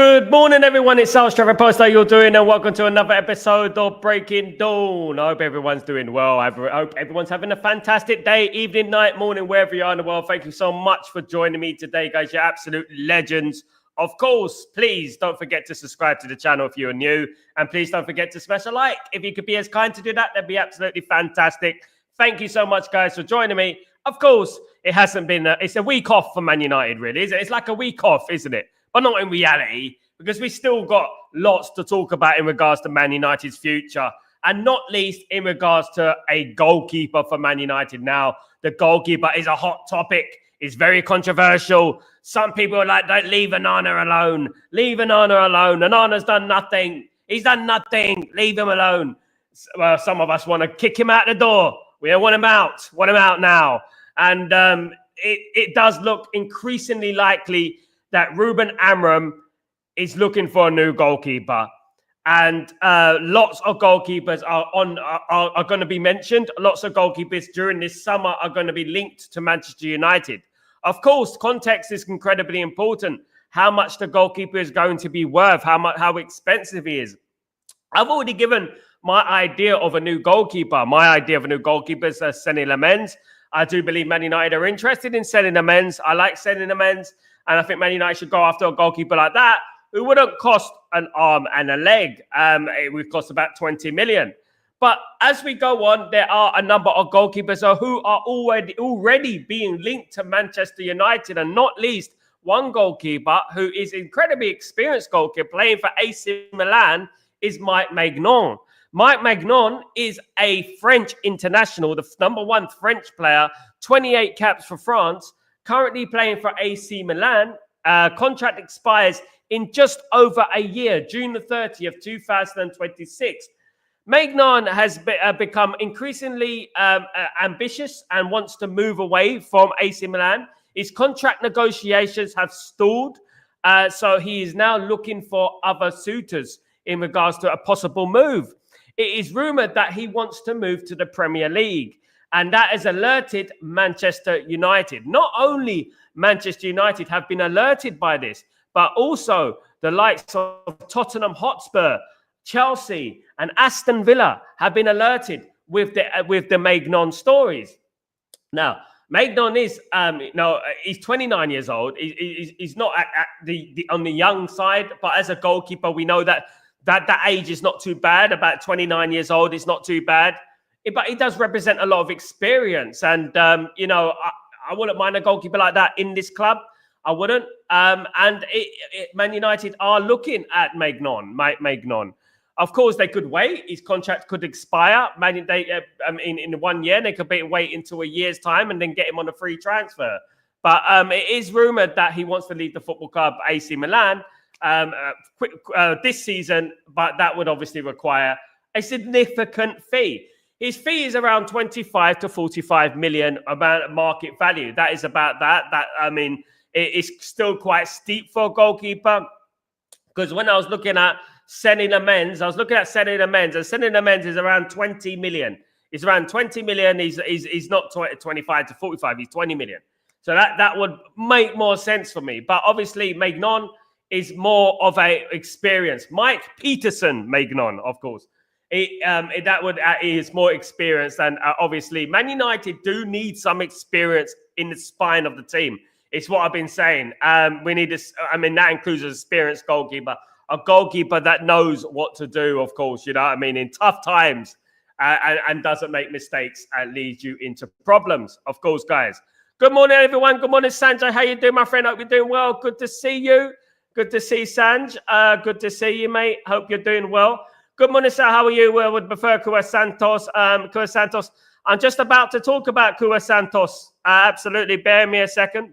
Good morning, everyone. It's Stretford Post. How you're doing? And welcome to another episode of Breaking Dawn. I hope everyone's doing well. I hope everyone's having a fantastic day, evening, night, morning, wherever you are in the world. Thank you so much for joining me today, guys. You're absolute legends. Of course, please don't forget to subscribe to the channel if you're new. And please don't forget to smash a like. If you could be as kind to do that, that'd be absolutely fantastic. Thank you so much, guys, for joining me. Of course, it hasn't been, it's a week off for Man United, really, isn't it? It's like a week off, isn't it? But not in reality, because we still got lots to talk about in regards to Man United's future, and not least in regards to a goalkeeper for Man United now. The goalkeeper is a hot topic. It's very controversial. Some people are like, don't leave Onana alone. Leave Onana alone. Onana's done nothing. He's done nothing. Leave him alone. Well, some of us want to kick him out the door. We don't want him out. Want him out now. And it does look increasingly likely that Ruben Amorim is looking for a new goalkeeper, and lots of goalkeepers are going to be mentioned. Lots of goalkeepers during this summer are going to be linked to Manchester United. Of course, context is incredibly important. How much the goalkeeper is going to be worth, how expensive he is. I've already given my idea of a new goalkeeper. My idea of a new goalkeeper is Seny Lamens. I do believe Man United are interested in Seny Lamens. I like Seny Lamens. And I think Man United should go after a goalkeeper like that, who wouldn't cost an arm and a leg. It would cost about 20 million. But as we go on, there are a number of goalkeepers who are already being linked to Manchester United, and not least one goalkeeper who is incredibly experienced goalkeeper playing for AC Milan is Mike Maignan. Mike Maignan is a French international, the number one French player, 28 caps for France, currently playing for AC Milan. Contract expires in just over a year, June the 30th, 2026. Maignan has become increasingly ambitious and wants to move away from AC Milan. His contract negotiations have stalled, so he is now looking for other suitors in regards to a possible move. It is rumoured that he wants to move to the Premier League, and that has alerted Manchester United. Not only Manchester United have been alerted by this, but also the likes of Tottenham Hotspur, Chelsea, and Aston Villa have been alerted with the Maignan stories. Now, Maignan is, he's 29 years old. He's not on the young side, but as a goalkeeper, we know that age is not too bad. About 29 years old is not too bad. But he does represent a lot of experience. And, I wouldn't mind a goalkeeper like that in this club. I wouldn't. Man United are looking at Maignan. Of course, they could wait. His contract could expire. In 1 year, they could wait until a year's time and then get him on a free transfer. But it is rumoured that he wants to leave the football club AC Milan this season, but that would obviously require a significant fee. His fee is around 25 to 45 million about market value. That is about that. It is still quite steep for a goalkeeper, because when I was looking at Seny Lamens, and Seny Lamens is around 20 million. He's around 20 million. He's not 25 to 45. He's 20 million. So that would make more sense for me. But obviously, Maignan is more of a experience. Mike Peterson Maignan, of course. He is more experienced, and obviously Man United do need some experience in the spine of the team. It's what I've been saying. We need this. That includes an experienced goalkeeper, a goalkeeper that knows what to do. Of course, in tough times, and doesn't make mistakes and leads you into problems. Of course, guys. Good morning, everyone. Good morning, Sanjay. How you doing, my friend? Hope you're doing well. Good to see you. Good to see Sanj. Good to see you, mate. Hope you're doing well. Good morning, sir. How are you? We would prefer Kua Santos. Kua Santos. I'm just about to talk about Kua Santos. Absolutely. Bear me a second.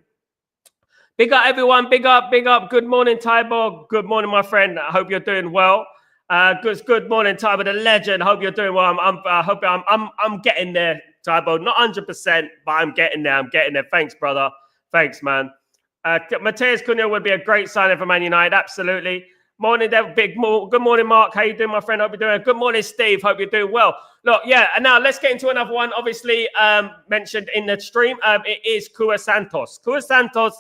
Big up, everyone. Big up, big up. Good morning, Tybor. Good morning, my friend. I hope you're doing well. Good morning, Tybor, the legend. Hope you're doing well. I'm getting there, Tybor. Not 100%, but I'm getting there. Thanks, brother. Thanks, man. Mateus Cunha would be a great signing for Man United. Absolutely. Morning, Dev. Good morning, Mark. How you doing, my friend? Hope you're doing. Good morning, Steve. Hope you're doing well. Look, yeah. And now let's get into another one. Obviously, mentioned in the stream. It is Kua Santos. Kua Santos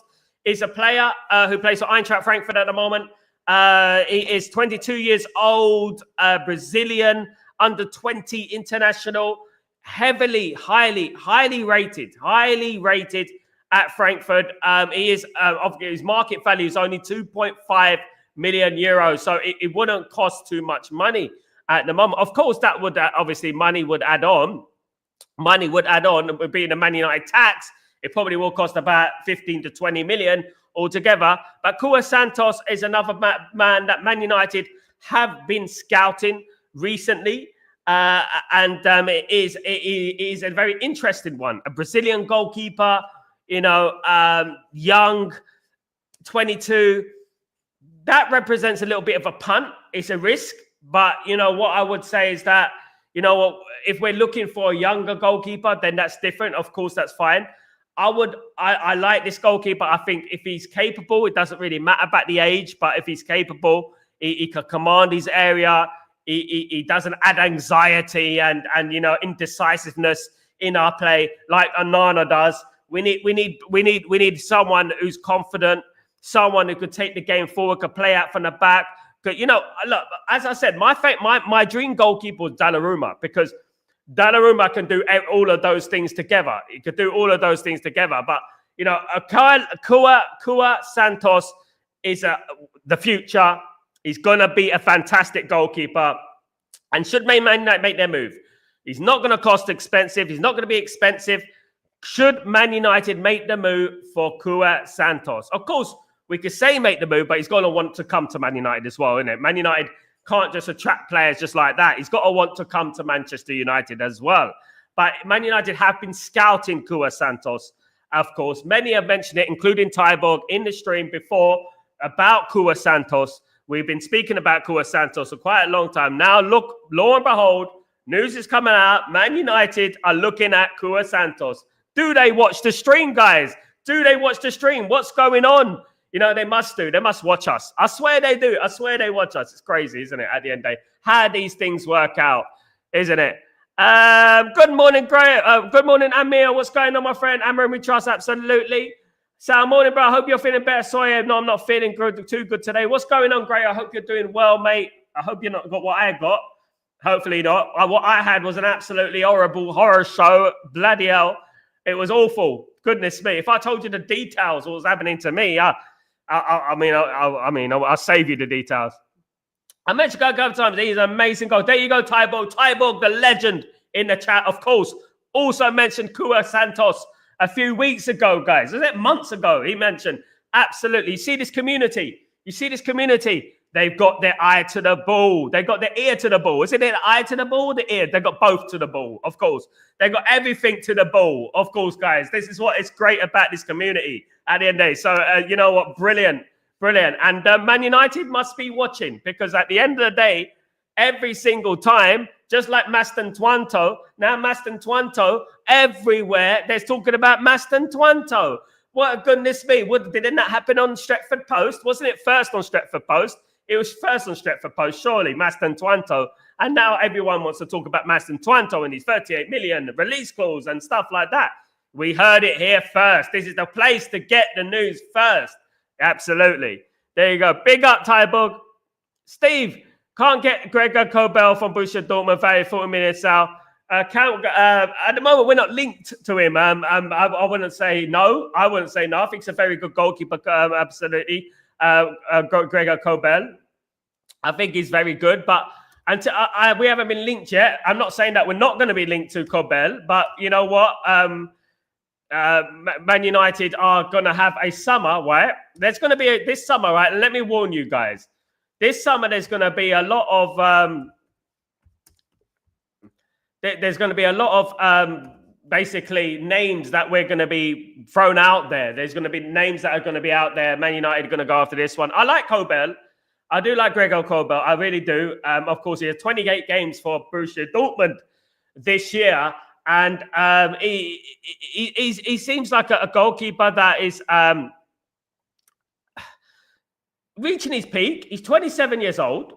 is a player who plays for Eintracht Frankfurt at the moment. He is 22 years old, Brazilian, under 20 international, highly rated at Frankfurt. He is his market value is only 2.5 million euros, so it wouldn't cost too much money at the moment. Of course, that would obviously money would add on. Being a Man United tax, it probably will cost about 15 to 20 million altogether. But Kua Santos is another man that Man United have been scouting recently. It is a very interesting one. A Brazilian goalkeeper, young, 22. That represents a little bit of a punt. It's a risk. But, what I would say is that, if we're looking for a younger goalkeeper, then that's different. Of course, that's fine. I like this goalkeeper. I think if he's capable, it doesn't really matter about the age, but if he's capable, he can command his area. He doesn't add anxiety and indecisiveness in our play like Onana does. We need someone who's confident, someone who could take the game forward, could play out from the back. Look, as I said, my dream goalkeeper was Donnarumma, because Donnarumma can do all of those things together. He could do all of those things together. But, Kua Santos is the future. He's going to be a fantastic goalkeeper. And should Man United make their move? He's not going to cost expensive. He's not going to be expensive. Should Man United make the move for Kua Santos? Of course, we could say make the move, but he's going to want to come to Man United as well, isn't it? Man United can't just attract players just like that. He's got to want to come to Manchester United as well. But Man United have been scouting Kua Santos, of course. Many have mentioned it, including Tyborg, in the stream before about Kua Santos. We've been speaking about Kua Santos for quite a long time. Now, look, lo and behold, news is coming out. Man United are looking at Kua Santos. Do they watch the stream, guys? Do they watch the stream? What's going on? They must do. They must watch us. I swear they do. I swear they watch us. It's crazy, isn't it, at the end of the day? How these things work out, isn't it? Good morning, Graham. Good morning, Amir. What's going on, my friend? Amir, we trust, absolutely. So, morning, bro. I hope you're feeling better. Sorry, no, I'm not feeling too good today. What's going on, Gray? I hope you're doing well, mate. I hope you're not got what I got. Hopefully not. What I had was an absolutely horrible horror show. Bloody hell. It was awful. Goodness me. If I told you the details of what was happening to me, I'll save you the details. I mentioned a couple of times, he's an amazing goal. There you go, Tyborg. Tyborg, the legend in the chat, of course. Also mentioned Kua Santos a few weeks ago, guys. Was it months ago? He mentioned. Absolutely. You see this community? They've got their eye to the ball. They've got their ear to the ball. Is it their eye to the ball or the ear? They've got both to the ball, of course. They've got everything to the ball, of course, guys. This is what is great about this community at the end of the day. So, you know what? Brilliant. And Man United must be watching, because at the end of the day, every single time, just like Maston Twanto, now Maston Twanto, everywhere, they're talking about Maston Twanto. What goodness me. Didn't that happen on Stretford Post? Wasn't it first on Stretford Post? It was first on Stretford Post, surely, Maston Twanto. And now everyone wants to talk about Maston Twanto and his 38 million release clause and stuff like that. We heard it here first. This is the place to get the news first. Absolutely. There you go. Big up, Tyborg. Steve, can't get Gregor Kobel from Borussia Dortmund, value 40 million sale. At the moment, we're not linked to him. I wouldn't say no. I think he's a very good goalkeeper, absolutely. Gregor Kobel. I think he's very good, but we haven't been linked yet. I'm not saying that we're not going to be linked to Kobel, but you know what? Man United are going to have a summer, right? There's going to be this summer, right? Let me warn you guys. This summer, there's going to be a lot of basically names that we're going to be thrown out there. There's going to be names that are going to be out there. Man United are going to go after this one. I like Kobel. I do like Gregor Kobel. I really do. Of course, he has 28 games for Borussia Dortmund this year. And he seems like a goalkeeper that is reaching his peak. He's 27 years old.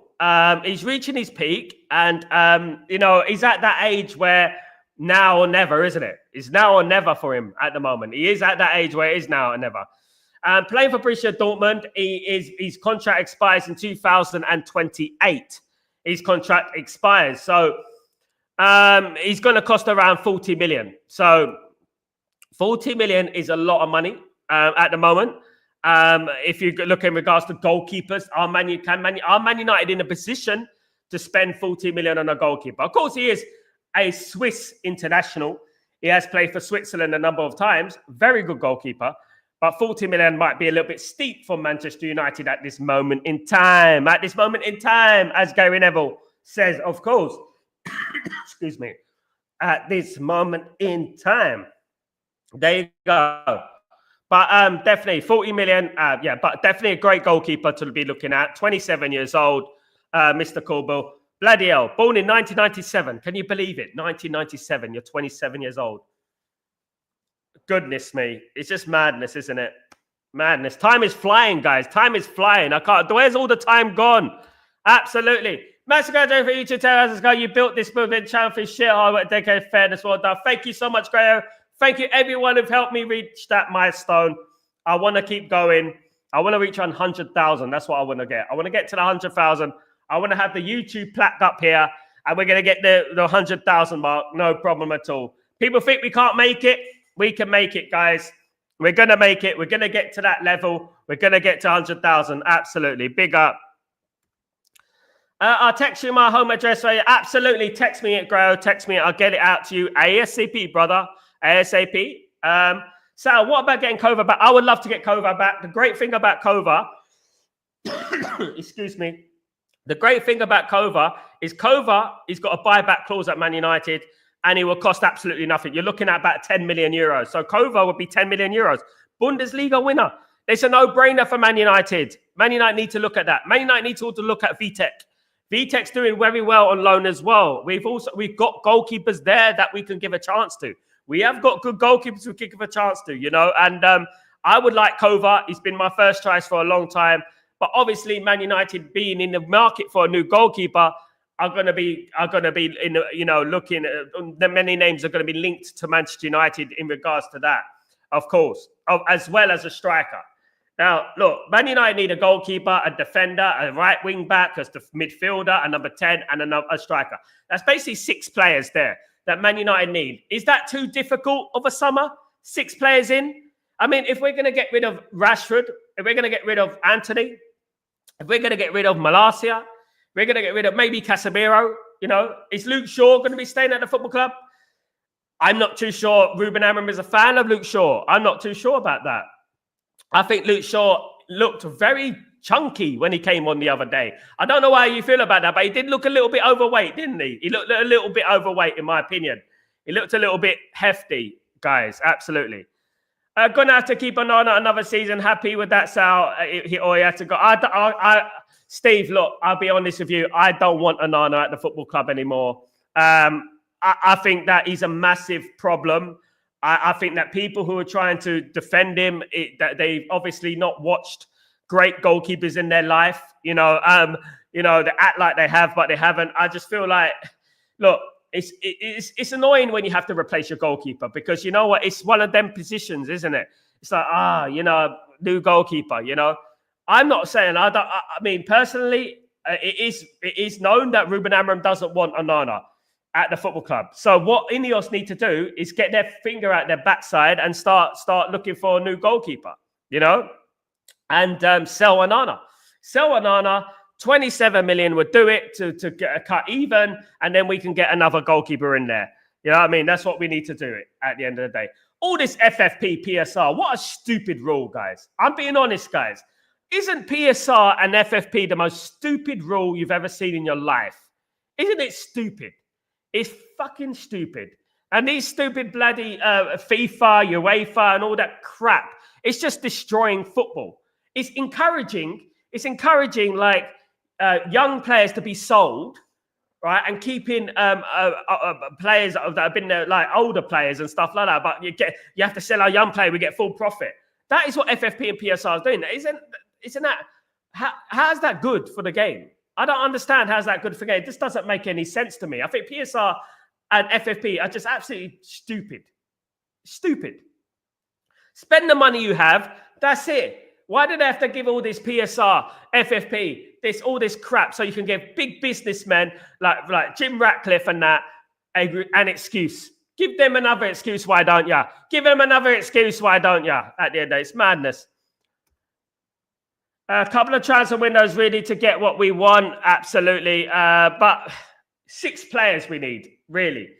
He's reaching his peak. And, he's at that age where now or never, isn't it? It's now or never for him at the moment. He is at that age where it is now or never. Playing for Borussia Dortmund, his contract expires in 2028. His contract expires. So he's going to cost around 40 million. So 40 million is a lot of money at the moment. If you look in regards to goalkeepers, are Man United in a position to spend 40 million on a goalkeeper? Of course, he is a Swiss international. He has played for Switzerland a number of times. Very good goalkeeper. But 40 million might be a little bit steep for Manchester United at this moment in time. At this moment in time, as Gary Neville says, of course. Excuse me. At this moment in time. There you go. But definitely 40 million. But definitely a great goalkeeper to be looking at. 27 years old, Mr. Colby. Bloody hell. Born in 1997. Can you believe it? 1997. You're 27 years old. Goodness me. It's just madness, isn't it? Madness. Time is flying, guys. Time is flying. Where's all the time gone? Absolutely. Massive congratulations for you to tell us, you built this movement, channel for shit hard work, decade of fairness. Well done. Thank you so much, Grayo. Thank you, everyone who've helped me reach that milestone. I want to keep going. I want to reach 100,000. That's what I want to get. I want to get to the 100,000. I want to have the YouTube plaque up here, and we're going to get the 100,000 mark. No problem at all. People think we can't make it. We can make it, guys. We're going to make it. We're going to get to that level. We're going to get to 100,000. Absolutely. Big up. I'll text you my home address. Absolutely. Text me it, Grayo. Text me it. I'll get it out to you ASAP, brother. ASAP. So what about getting Kova back? I would love to get Kova back. The great thing about Kova, excuse me. The great thing about Kova is he's got a buyback clause at Man United, and it will cost absolutely nothing. You're looking at about 10 million euros. So Kova would be 10 million euros. Bundesliga winner. It's a no-brainer for Man United. Man United need to look at that. Man United need to also look at Vitek. Vitek's doing very well on loan as well. We've got goalkeepers there that we can give a chance to. We have got good goalkeepers we can give a chance to, And I would like Kova. He's been my first choice for a long time. But obviously, Man United being in the market for a new goalkeeper are going to be in looking at the many names are going to be linked to Manchester United in regards to that, of course, as well as a striker. Now, look, Man United need a goalkeeper, a defender, a right wing back, as the midfielder, a number 10, and a striker. That's basically 6 players there that Man United need. Is that too difficult of a summer? 6 players in? I mean, if we're going to get rid of Rashford, if we're going to get rid of Anthony, if we're going to get rid of Malacia, we're going to get rid of maybe Casemiro, is Luke Shaw going to be staying at the football club? I'm not too sure. Ruben Amorim is a fan of Luke Shaw. I'm not too sure about that. I think Luke Shaw looked very chunky when he came on the other day. I don't know how you feel about that, but he did look a little bit overweight, didn't he? He looked a little bit overweight, in my opinion. He looked a little bit hefty, guys. Absolutely. Gonna have to keep an eye on another season. Happy with that, Sal. Or he had to go. Steve, look, I'll be honest with you. I don't want Onana at the football club anymore. I think that is a massive problem. I think that people who are trying to defend him, that they've obviously not watched great goalkeepers in their life. They act like they have, but they haven't. I just feel like, look, it's annoying when you have to replace your goalkeeper, because you know what? It's one of them positions, isn't it? It's like, new goalkeeper, I'm not saying, I mean, personally, it is known that Ruben Amorim doesn't want Onana at the football club. So what Ineos need to do is get their finger out their backside and start looking for a new goalkeeper, and sell Onana. Sell Onana. 27 million would do it to get a cut even, and then we can get another goalkeeper in there. You know what I mean? That's what we need to do it at the end of the day. All this FFP, PSR, what a stupid rule, guys. I'm being honest, guys. Isn't PSR and FFP the most stupid rule you've ever seen in your life? Isn't it stupid? It's fucking stupid. And these stupid bloody FIFA, UEFA, and all that crap, it's just destroying football. It's encouraging like young players to be sold, right? And keeping players that have been there, like older players and stuff like that. But you have to sell our young player, we get full profit. That is what FFP and PSR is doing. Isn't that, how's that good for the game? I don't understand how's that good for the game. This doesn't make any sense to me. I think PSR and FFP are just absolutely stupid. Stupid. Spend the money you have, That's it. Why do they have to give all this PSR, FFP, all this crap, so you can give big businessmen like Jim Ratcliffe and that an excuse? Give them another excuse, why don't you? Give them another excuse, why don't you? At the end of the day, it's madness. A couple of transfer windows really to get what we want, absolutely. But 6 players we need, really.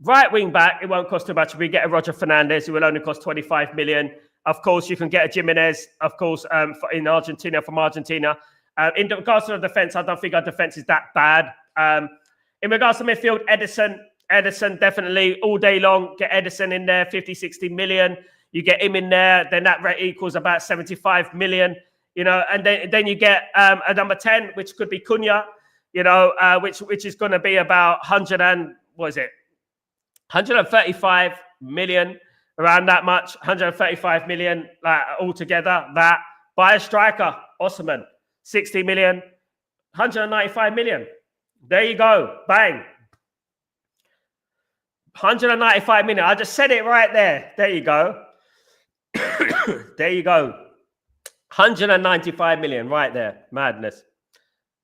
Right wing back, it won't cost too much. If we get a Roger Fernandez, it will only cost 25 million. Of course, you can get a Jimenez, of course, in Argentina, from Argentina. In regards to the defence, I don't think our defence is that bad. In regards to midfield, Ederson, definitely all day long. Get Ederson in there, 50, 60 million. You get him in there, then that rate equals about 75 million. You know, and then you get a number 10, which could be Cunha, you know, which is going to be about 135 million, around that much, 135 million altogether. That buy a striker, Osimhen, 60 million, 195 million. There you go, bang. 195 million. I just said it right there. There you go. There you go. 195 million right there. Madness.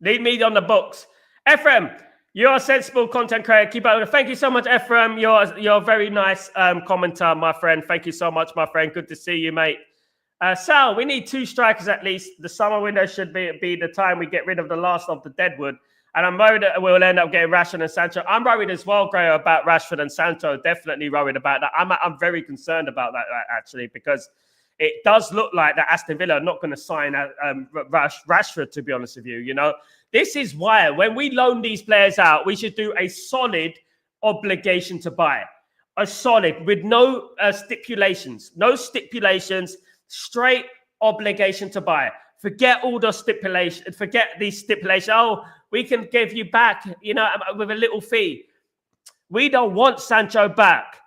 Need me on the books. Ephraim, you're a sensible content creator. Keep up. Thank you so much, Ephraim. You're a very nice commenter, my friend. Thank you so much, my friend. Good to see you, mate. Sal, we need 2 strikers at least. The summer window should be the time we get rid of the last of the deadwood. And I'm worried that we'll end up getting Rashford and Sancho. I'm worried as well, Gray, about Rashford and Sancho. Definitely worried about that. I'm very concerned about that, actually, because it does look like that Aston Villa are not going to sign Rashford, to be honest with you. You know, this is why when we loan these players out, we should do a solid obligation to buy. A solid, with no stipulations. No stipulations, straight obligation to buy. Forget all the stipulations. Forget these stipulations. Oh, we can give you back, you know, with a little fee. We don't want Sancho back.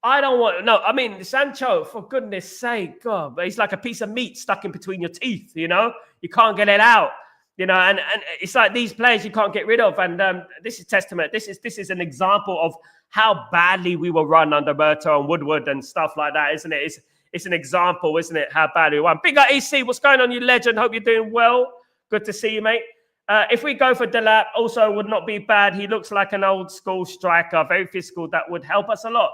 I don't want, no, I mean, Sancho, for goodness sake, God, but he's like a piece of meat stuck in between your teeth, you know? You can't get it out, you know, and it's like these players you can't get rid of. And this is testament. This is an example of how badly we were run under Murto and Woodward and stuff like that, isn't it? It's an example, isn't it, how badly we won. Big up EC, what's going on, you legend? Hope you're doing well. Good to see you, mate. If we go for Delap, also would not be bad. He looks like an old school striker, very physical. That would help us a lot.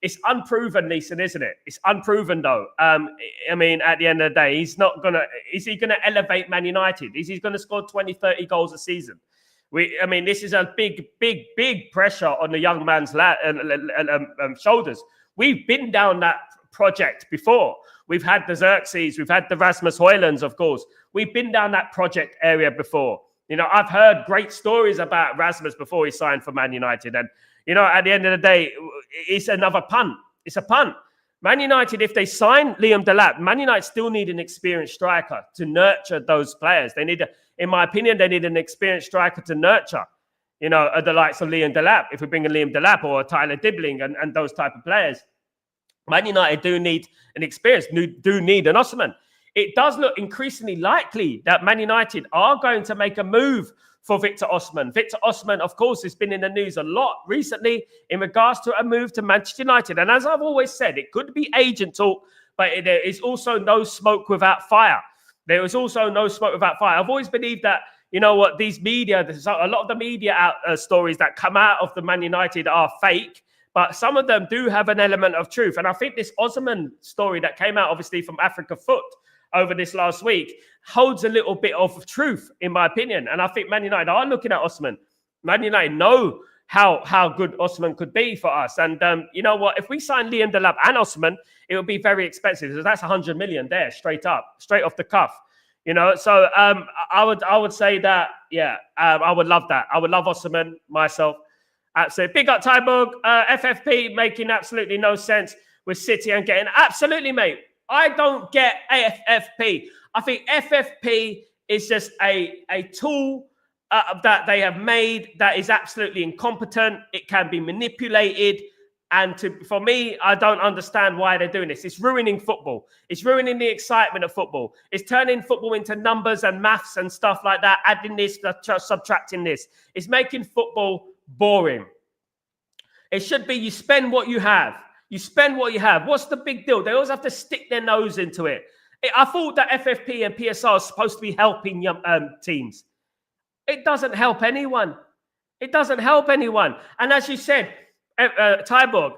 It's unproven, Neeson, isn't it? It's unproven, though. I mean, at the end of the day, he's not going to... Is he going to elevate Man United? Is he going to score 20, 30 goals a season? I mean, this is a big, big, big pressure on the young man's shoulders. We've been down that project before. We've had the Xerxes. We've had the Rasmus Højlunds, of course. We've been down that project area before. You know, I've heard great stories about Rasmus before he signed for Man United. And, you know, at the end of the day, it's another punt. It's a punt. Man United, if they sign Liam Delap, Man United still need an experienced striker to nurture those players. They need, in my opinion, they need an experienced striker to nurture, you know, the likes of Liam Delap. If we bring in Liam Delap or Tyler Dibbling and those type of players, Man United do need an experience, do need an Osimhen. It does look increasingly likely that Man United are going to make a move for Victor Osimhen. Victor Osimhen, of course, has been in the news a lot recently in regards to a move to Manchester United. And as I've always said, it could be agent talk, but there is also no smoke without fire. There is also no smoke without fire. I've always believed that, you know what, these media, there's a lot of the media stories that come out of the Man United are fake, but some of them do have an element of truth. And I think this Osimhen story that came out, obviously, from Africa Foot over this last week holds a little bit of truth, in my opinion. And I think Man United are looking at Osimhen. Man United know how good Osimhen could be for us. And you know what? If we sign Liam Delap and Osimhen, it would be very expensive. So that's 100 million there, straight off the cuff. You know, so I would say that, yeah, I would love that. I would love Osimhen myself. Absolutely. Big up Tyborg. FFP making absolutely no sense with City and getting absolutely, mate. I don't get FFP. I think FFP is just a tool that they have made that is absolutely incompetent. It can be manipulated. And for me, I don't understand why they're doing this. It's ruining football. It's ruining the excitement of football. It's turning football into numbers and maths and stuff like that, adding this, subtracting this. It's making football boring. It should be you spend what you have. You spend what you have. What's the big deal? They always have to stick their nose into it. I thought that FFP and PSR are supposed to be helping young teams. It doesn't help anyone. It doesn't help anyone. And as you said, Tyborg,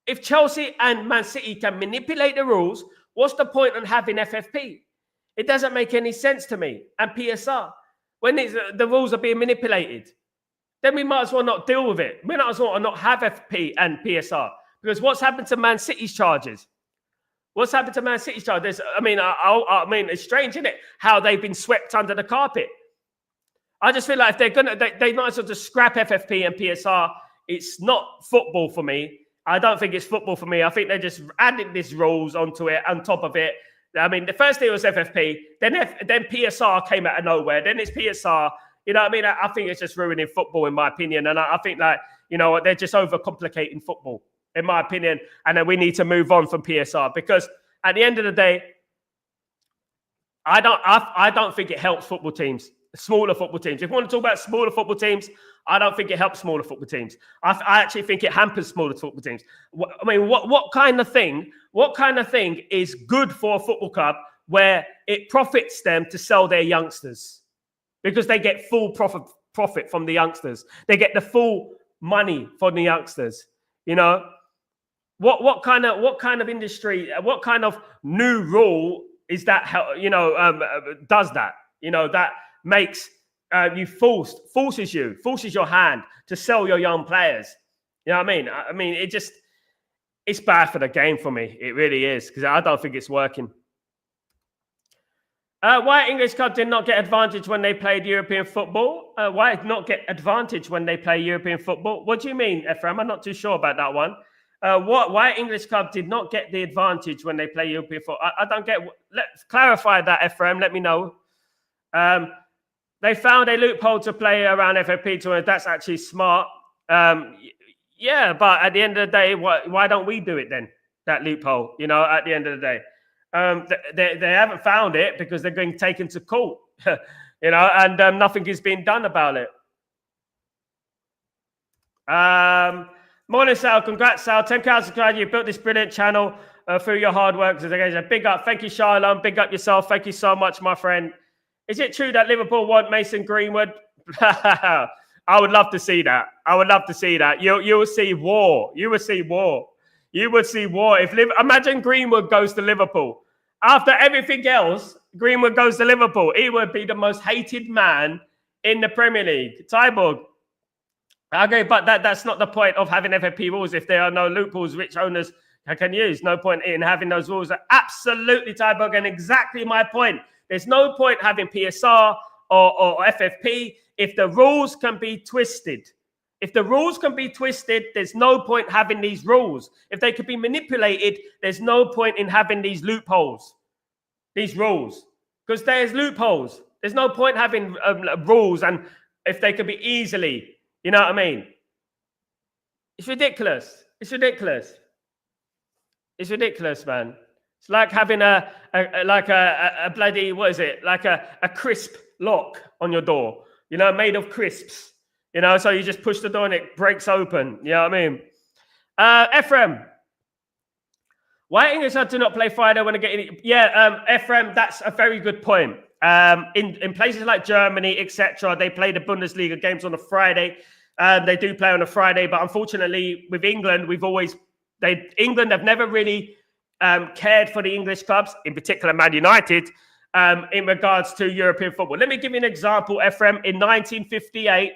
if Chelsea and Man City can manipulate the rules, what's the point in having FFP? It doesn't make any sense to me. And PSR, when the rules are being manipulated, then we might as well not deal with it. We might as well not have FP and PSR. Because what's happened to Man City's charges? What's happened to Man City's charges? I mean, it's strange, isn't it? How they've been swept under the carpet. I just feel like if they're going to, they might as well just scrap FFP and PSR. It's not football for me. I don't think it's football for me. I think they just added these rules onto it, on top of it. I mean, the first day was FFP, then PSR came out of nowhere. Then it's PSR. You know what I mean? I think it's just ruining football, in my opinion. And I think that, they're just overcomplicating football, in my opinion. And then we need to move on from PSR, because at the end of the day, I don't think it helps football teams. Smaller football teams. If you want to talk about smaller football teams, I don't think it helps smaller football teams. I actually think it hampers smaller football teams. I mean, what kind of thing is good for a football club where it profits them to sell their youngsters? Because they get full profit from the youngsters. They get the full money from the youngsters. What kind of industry, what kind of new rule is that, does that? That makes forces your hand to sell your young players. You know what I mean? I mean, it's bad for the game for me. It really is, because I don't think it's working. Why English club did not get advantage when they played European football? Why not get advantage when they play European football? What do you mean, Ephraim? I'm not too sure about that one. Why English club did not get the advantage when they play European football? I don't get. Let's clarify that, Ephraim. Let me know. They found a loophole to play around FFP tournament. That's actually smart. Yeah, but at the end of the day, why don't we do it then? That loophole, at the end of the day. They haven't found it because they're being taken to court, and nothing is being done about it. Morning, Sal. Congrats, Sal. 10,000 subscribers. You built this brilliant channel through your hard work. So big up. Thank you, Charlotte. Big up yourself. Thank you so much, my friend. Is it true that Liverpool want Mason Greenwood? I would love to see that. You will see war. You would see war. Imagine Greenwood goes to Liverpool. After everything else, Greenwood goes to Liverpool. He would be the most hated man in the Premier League. Tyborg. Okay, but that's not the point of having FFP rules if there are no loopholes which owners can use. No point in having those rules. Absolutely, Tyborg, and exactly my point. There's no point having PSR or FFP if the rules can be twisted. If the rules can be twisted, there's no point having these rules. If they could be manipulated, there's no point in having these loopholes, these rules, because there's loopholes. There's no point having rules, and if they could be easily, you know what I mean? It's ridiculous. It's ridiculous, man. It's like having a bloody, what is it? Like a crisp lock on your door, made of crisps. So you just push the door and it breaks open. You know what I mean? Ephraim, why English do not play Friday when they get in? Yeah, Ephraim, that's a very good point. In places like Germany, etc., they play the Bundesliga games on a Friday. They do play on a Friday, but unfortunately, with England, England have never really cared for the English clubs, in particular Man United, in regards to European football. Let me give you an example, Ephraim. In 1958,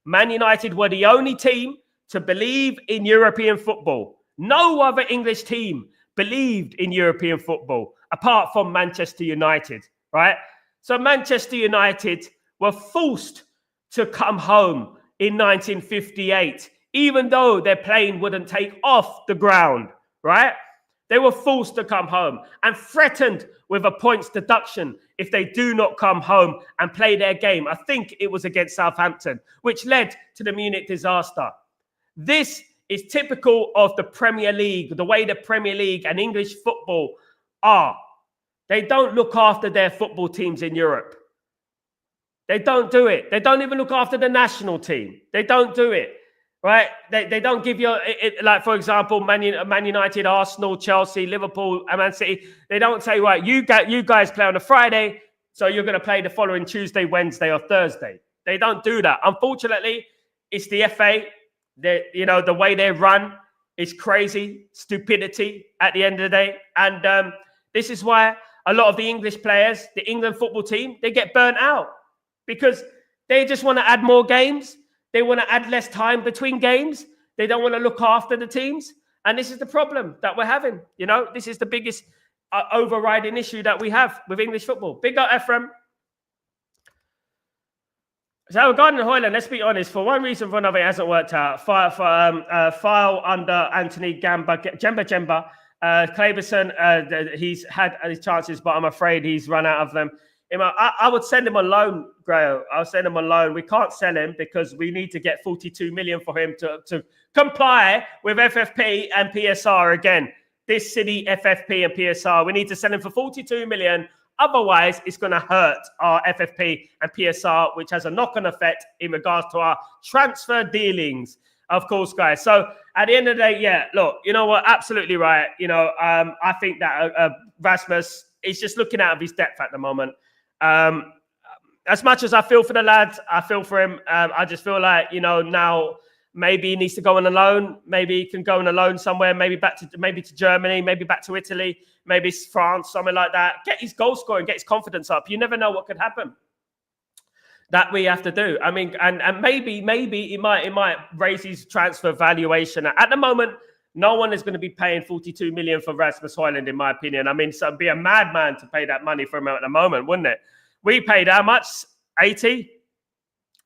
Man United were the only team to believe in European football. No other English team believed in European football, apart from Manchester United, right? So Manchester United were forced to come home in 1958, even though their plane wouldn't take off the ground, right? They were forced to come home and threatened with a points deduction if they do not come home and play their game. I think it was against Southampton, which led to the Munich disaster. This is typical of the Premier League, the way the Premier League and English football are. They don't look after their football teams in Europe. They don't do it. They don't even look after the national team. They don't do it, right? They don't give you, like, for example, Man United, Arsenal, Chelsea, Liverpool, and Man City. They don't say, right, you guys play on a Friday, so you're going to play the following Tuesday, Wednesday, or Thursday. They don't do that. Unfortunately, it's the FA. The way they run is crazy, stupidity at the end of the day. And this is why a lot of the English players, the England football team, they get burnt out because they just want to add more games. They want to add less time between games. They don't want to look after the teams. And this is the problem that we're having. This is the biggest overriding issue that we have with English football. Big up, Ephraim. So regarding Højlund, let's be honest. For one reason or another, it hasn't worked out. File under Anthony Jemba. Claverson, he's had his chances, but I'm afraid he's run out of them. I would send him on loan, Grail. I'll send him on loan. We can't sell him because we need to get 42 million for him to comply with FFP and PSR again. This city, FFP and PSR, we need to sell him for 42 million. Otherwise, it's going to hurt our FFP and PSR, which has a knock-on effect in regards to our transfer dealings, of course, guys. So at the end of the day, yeah, look, you know what? Absolutely right. I think that Rasmus is just looking out of his depth at the moment. As much as I feel for the lads, I feel for him. I just feel like, now maybe he needs to go on a loan. Maybe he can go on a loan somewhere, maybe to Germany, maybe back to Italy, maybe France, something like that. Get his goal scoring, get his confidence up. You never know what could happen. That we have to do. I mean, and maybe it might raise his transfer valuation. At the moment, no one is going to be paying 42 million for Rasmus Højlund, in my opinion. I mean, so it'd be a madman to pay that money for him at the moment, wouldn't it? We paid how much? 80?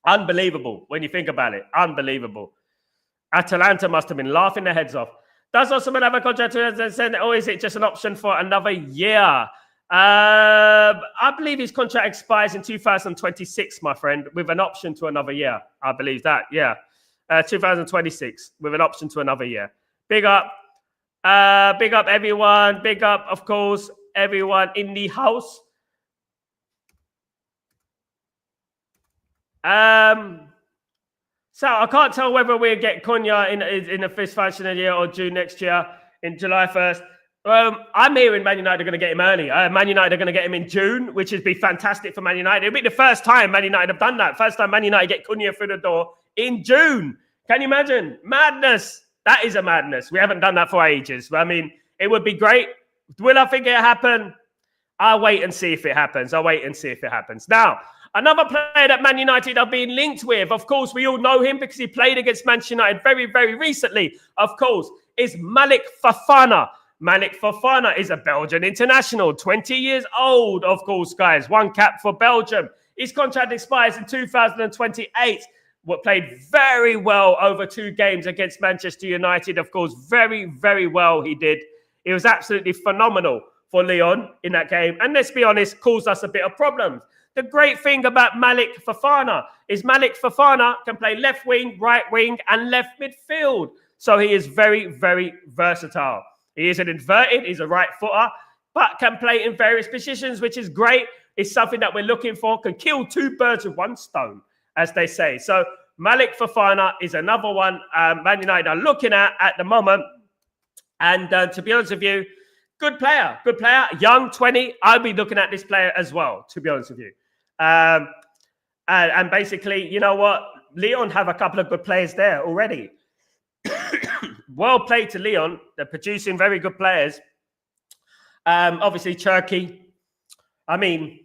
Unbelievable when you think about it. Unbelievable. Atalanta must have been laughing their heads off. Does Osimhen have a contract or is it just an option for another year? I believe his contract expires in 2026, my friend, with an option to another year. I believe that, yeah. 2026 with an option to another year. Big up everyone. Big up, of course, everyone in the house. So I can't tell whether we'll get Cunha in the first financial year or June next year, in July 1st. I'm hearing Man United are going to get him early. Man United are going to get him in June, which would be fantastic for Man United. It'll be the first time Man United have done that. First time Man United get Cunha through the door in June. Can you imagine? Madness. That is a madness. We haven't done that for ages. I mean, it would be great. Will I think it'll happen? I'll wait and see if it happens. Now, another player that Man United are being linked with, of course, we all know him because he played against Manchester United very, very recently, of course, is Malik Fofana. Malik Fofana is a Belgian international, 20 years old, of course, guys. One cap for Belgium. His contract expires in 2028. Played very well over 2 games against Manchester United, of course. Very, very well he did. It was absolutely phenomenal for Lyon in that game. And let's be honest, caused us a bit of problems. The great thing about Malik Fofana is Malik Fofana can play left wing, right wing, and left midfield. So he is very, very versatile. He is an inverted, he's a right footer, but can play in various positions, which is great. It's something that we're looking for, can kill 2 birds with 1 stone, as they say. So Malik Fofana is another one Man United are looking at the moment. And to be honest with you, good player, young, 20. I'll be looking at this player as well, to be honest with you. And basically, you know what? Lyon have a couple of good players there already. Well played to Lyon. They're producing very good players. Obviously, Cherki. I mean,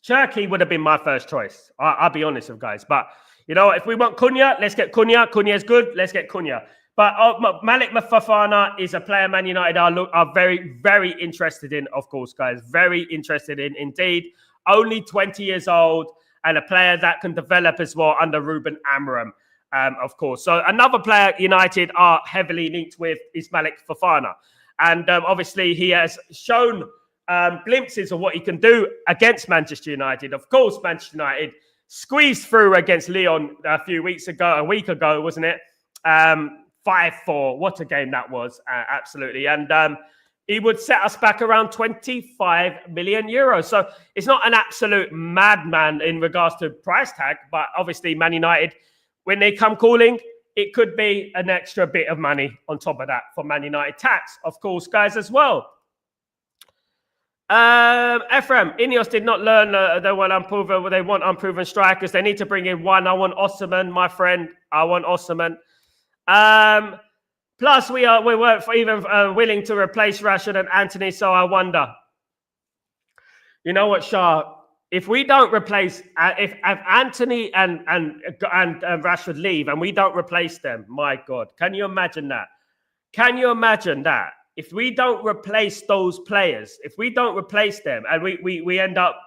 Cherki would have been my first choice. I'll be honest with you guys. But, you know, if we want Cunha, let's get Cunha. Cunha is good. Let's get Cunha. But Malik Fofana is a player Man United are very, very interested in, of course, guys. Very interested in, indeed. Only 20 years old and a player that can develop as well under Ruben Amorim, of course. So another player United are heavily linked with is Malik Fofana. And obviously he has shown glimpses of what he can do against Manchester United. Of course, Manchester United squeezed through against Lyon a week ago, wasn't it? 5-4. What a game that was, absolutely. And he would set us back around 25 million euros. So it's not an absolute madman in regards to price tag, but obviously Man United, when they come calling, it could be an extra bit of money on top of that for Man United tax, of course, guys, as well. Ephraim, Ineos did not learn they want unproven strikers. They need to bring in one. I want Osimhen, my friend. I want Osimhen. Plus, we weren't even willing to replace Rashford and Anthony, so I wonder. You know what, Shah? If we don't replace, if Anthony and Rashford leave and we don't replace them, my God, can you imagine that? Can you imagine that? If we don't replace those players, if we don't replace them, and we end up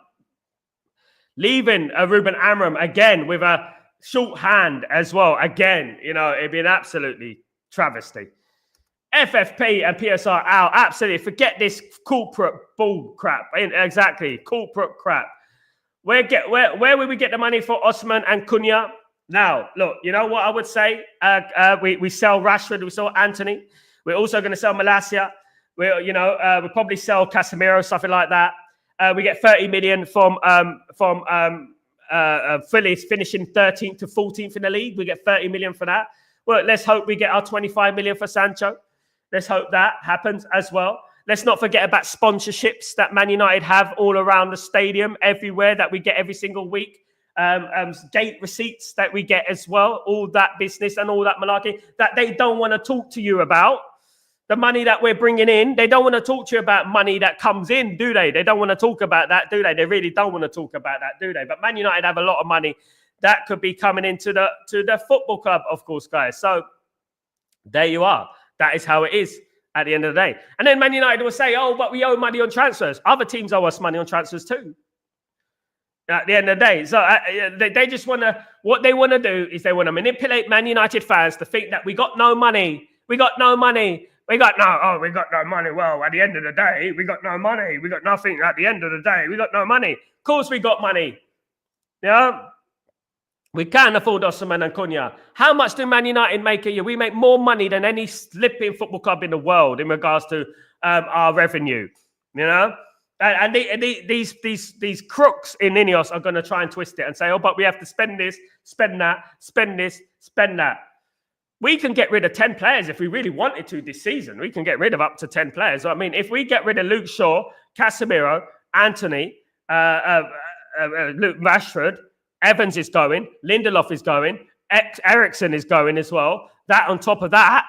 leaving Ruben Amorim again with a short hand as well, again, you know, it'd be an absolutely travesty. FFP and PSR out, absolutely. Forget this corporate bull crap. Exactly, corporate crap. Where will we get the money for Osimhen and Cunha? Now, look, you know what I would say? We sell Rashford, we sell Anthony. We're also going to sell Malacia. We'll probably sell Casemiro, something like that. We get 30 million from Phillies finishing 13th to 14th in the league. We get 30 million for that. Well, let's hope we get our 25 million for Sancho. Let's hope that happens as well. Let's not forget about sponsorships that Man United have all around the stadium, everywhere, that we get every single week. Gate receipts that we get as well. All that business and all that malarkey that they don't want to talk to you about. The money that we're bringing in, they don't want to talk to you about money that comes in, do they? They don't want to talk about that, do they? They really don't want to talk about that, do they? But Man United have a lot of money that could be coming into the football club, of course, guys. So there you are. That is how it is at the end of the day. And then Man United will say, oh, but we owe money on transfers. Other teams owe us money on transfers too. At the end of the day. So they just want to, what they want to do is they want to manipulate Man United fans to think that we got no money. We got no money. We got no money. Well, at the end of the day, we got no money. We got nothing at the end of the day. We got no money. Of course we got money. Yeah. We can afford Osimhen and Cunha. How much do Man United make a year? We make more money than any slipping football club in the world in regards to our revenue. You know? And these crooks in Ineos are going to try and twist it and say, oh, but we have to spend this, spend that, spend this, spend that. We can get rid of 10 players if we really wanted to this season. We can get rid of up to 10 players. I mean, if we get rid of Luke Shaw, Casemiro, Anthony, Luke Rashford, Evans is going, Lindelof is going, Eriksen is going as well. That on top of that,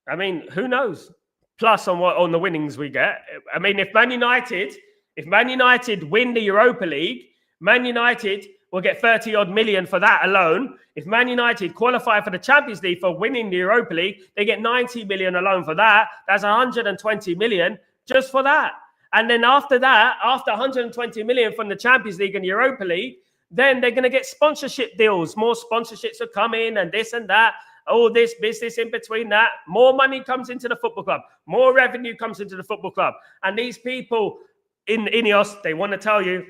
I mean, who knows? Plus on the winnings we get. I mean, if Man United win the Europa League, Man United will get 30-odd million for that alone. If Man United qualify for the Champions League for winning the Europa League, they get 90 million alone for that. That's 120 million just for that. And then after that, after 120 million from the Champions League and Europa League, then they're going to get sponsorship deals. More sponsorships will come in and this and that. All this business in between that. More money comes into the football club. More revenue comes into the football club. And these people in Ineos, they want to tell you,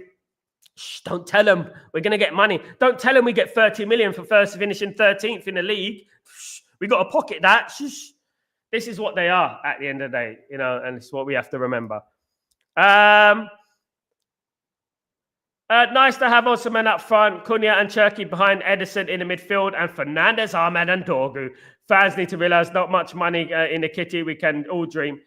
shh, don't tell them we're going to get money. Don't tell them we get 30 million for first finishing 13th in the league. Shh, we got to pocket that. Shh. This is what they are at the end of the day, you know, and it's what we have to remember. Nice to have Osimhen up front, Cunha and Cherki behind Edison in the midfield, and Fernandes, Ahmed and Dorgu. Fans need to realise not much money in the kitty. We can all dream.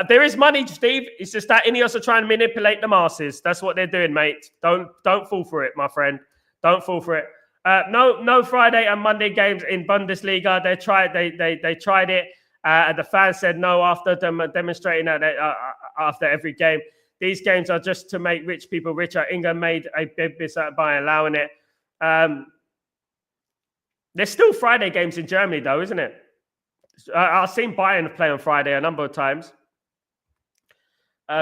There is money, Steve. It's just that Ineos are trying to manipulate the masses. That's what they're doing, mate. Don't fall for it, my friend. Don't fall for it. No Friday and Monday games in Bundesliga. They tried it. The fans said no after demonstrating that after every game. These games are just to make rich people richer. Inga made a big business by allowing it. There's still Friday games in Germany, though, isn't it? I've seen Bayern play on Friday a number of times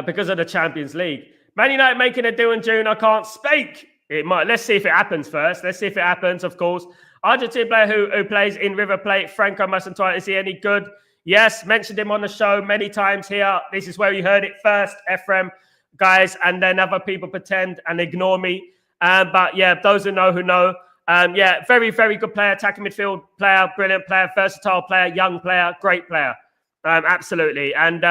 because of the Champions League. Man United making a deal in June. I can't speak. It might. Let's see if it happens first. Let's see if it happens, of course. Argentine player who plays in River Plate, Franco Masantoy. Is he any good? Yes, mentioned him on the show many times here. This is where you heard it first, Ephraim. Guys, and then other people pretend and ignore me. But yeah, those who know, yeah, very, very good player, attacking midfield player, brilliant player, versatile player, young player, great player. Absolutely. And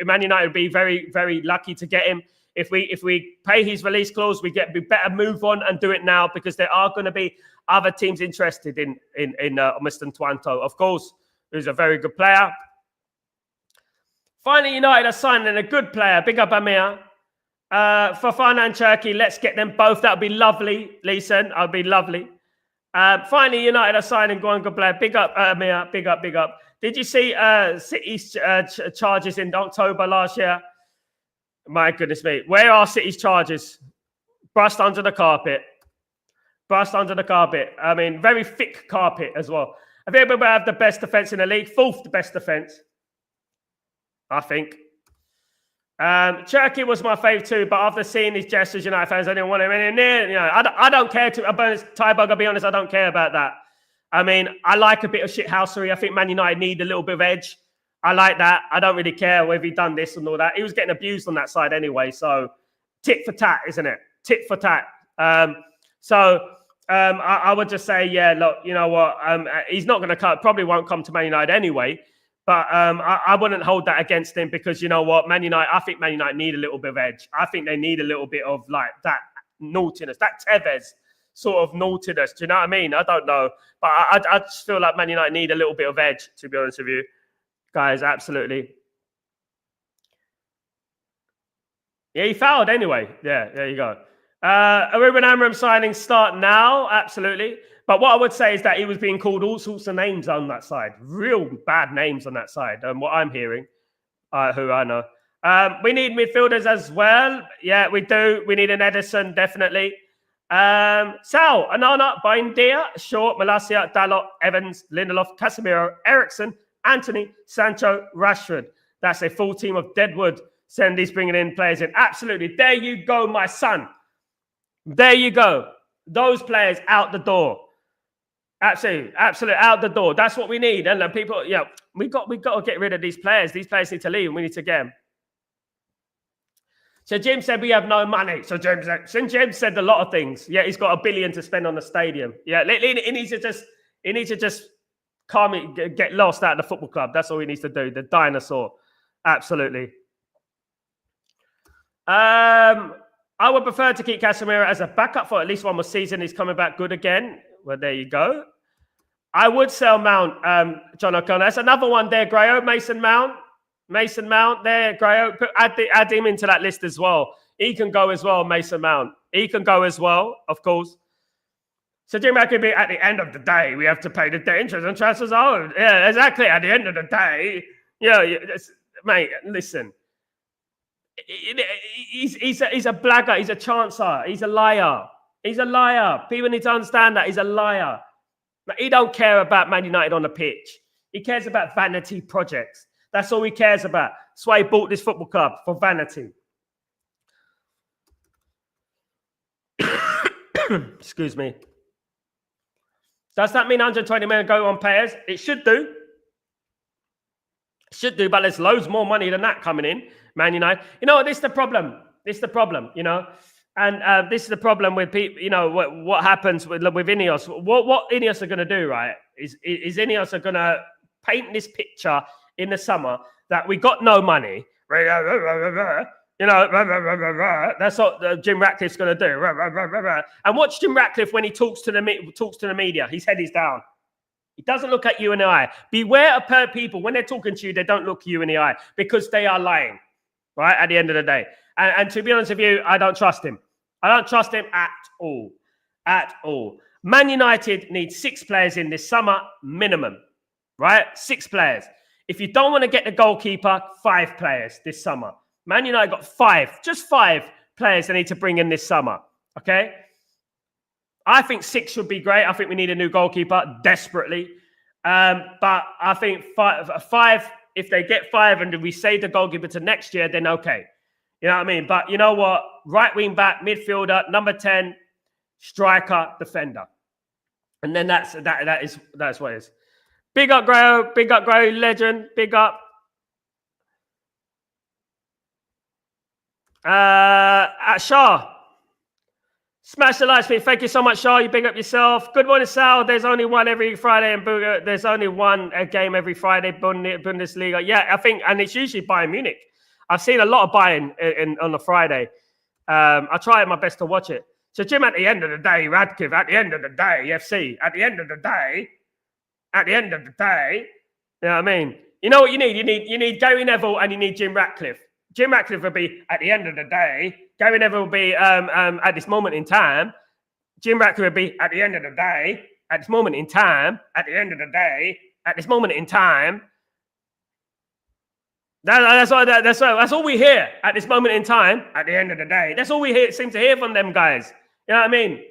Man United would be very, very lucky to get him. if we pay his release clause, we better move on and do it now, because there are going to be other teams interested in Mr. Twanto, of course, who's a very good player. Finally, United are signing a good player. Big up Amir. Fofana and Cherki, let's get them both. That would be lovely, Leeson. That would be lovely. Finally, United are signing one good player. Big up Amir. Big up, big up. Did you see City's charges in October last year? My goodness me. Where are City's charges? Brushed under the carpet. Brushed under the carpet. I mean, very thick carpet as well. I think we have the best defence in the league. Fourth best defence, I think. Cherki was my fave too, but after seeing his gestures, United fans, I didn't want him in there. You know, I don't care to. Tybug, I'll be honest, I don't care about that. I mean, I like a bit of shithousery. I think Man United need a little bit of edge. I like that. I don't really care whether he done this and all that. He was getting abused on that side anyway. So tit for tat, isn't it? Tit for tat. I would just say, yeah, look, you know what? He's not going to come. Probably won't come to Man United anyway. But I wouldn't hold that against him, because you know what? I think Man United need a little bit of edge. I think they need a little bit of like that naughtiness, that Tevez sort of naughtiness. Do you know what I mean? I don't know. But I just feel like Man United need a little bit of edge, to be honest with you. Guys, absolutely. Yeah, he fouled anyway. Yeah, there you go. Ruben Amorim signings start now. Absolutely. But what I would say is that he was being called all sorts of names on that side. Real bad names on that side. What I'm hearing, who I know. We need midfielders as well. Yeah, we do. We need an Edison, definitely. Sal, Anana, Bindia, Shaw, Malacia, Dalot, Evans, Lindelof, Casemiro, Ericsson, Anthony, Sancho, Rashford. That's a full team of Deadwood. Sendy's bringing in players in. Absolutely. There you go, my son. There you go. Those players out the door. Absolutely out the door. That's what we need. And people, yeah, we got to get rid of these players. These players need to leave, and we need to get them. So Jim said we have no money. So Jim said a lot of things. Yeah, he's got $1 billion to spend on the stadium. Yeah, he needs to just calm, get lost out of the football club. That's all he needs to do. The dinosaur. Absolutely. I would prefer to keep Casemiro as a backup for at least one more season. He's coming back good again. Well, there you go. I would sell Mount, John O'Connor. That's another one there, Grayo. Mason Mount there, Grayo. Add him into that list as well. He can go as well, Mason Mount. He can go as well, of course. So Jim could be at the end of the day, we have to pay the debt interest and transfers owed. Yeah, exactly. At the end of the day, mate, listen. He's a blagger. He's a chancer. He's a liar. He's a liar. People need to understand that. He's a liar. He don't care about Man United on the pitch. He cares about vanity projects. That's all he cares about. That's why he bought this football club, for vanity. Excuse me. Does that mean 120 million go on players? It should do. But there's loads more money than that coming in, Man United. You know, this is the problem. You know. And this is the problem with people, you know, what happens with Ineos. What Ineos are going to do, right, is Ineos are going to paint this picture in the summer that we got no money. You know, that's what Jim Ratcliffe's going to do. And watch Jim Ratcliffe when he talks to the media. His head is down. He doesn't look at you in the eye. Beware of people. When they're talking to you, they don't look you in the eye, because they are lying, right, at the end of the day. And to be honest with you, I don't trust him. I don't trust him at all. At all. Man United needs 6 players in this summer, minimum. Right? 6 players. If you don't want to get the goalkeeper, 5 players this summer. Man United got 5. Just 5 players they need to bring in this summer. Okay? I think 6 should be great. I think we need a new goalkeeper desperately. But I think 5, if they get 5 and we save the goalkeeper to next year, then okay. You know what I mean? But you know what? Right wing back, midfielder, number 10, striker, defender. And then that's what it is. Big up, Grayo, legend. Big up. Shah. Smash the like, thank you so much, Shah. You big up yourself. Good morning, Sal. There's only one every Friday in Bundesliga. There's only one game every Friday, Bundesliga. Yeah, I think, and it's usually Bayern Munich. I've seen a lot of Bayern on a Friday. I try my best to watch it. So, Jim, at the end of the day, Radcliffe, at the end of the day, FC, at the end of the day, you know what I mean? You know what you need? You need Gary Neville and you need Jim Ratcliffe. Jim Ratcliffe will be at the end of the day. Gary Neville will be at this moment in time. Jim Ratcliffe will be at the end of the day. At this moment in time. At the end of the day. At this moment in time. That's all we hear at this moment in time. At the end of the day. That's all we seem to hear from them guys. You know what I mean?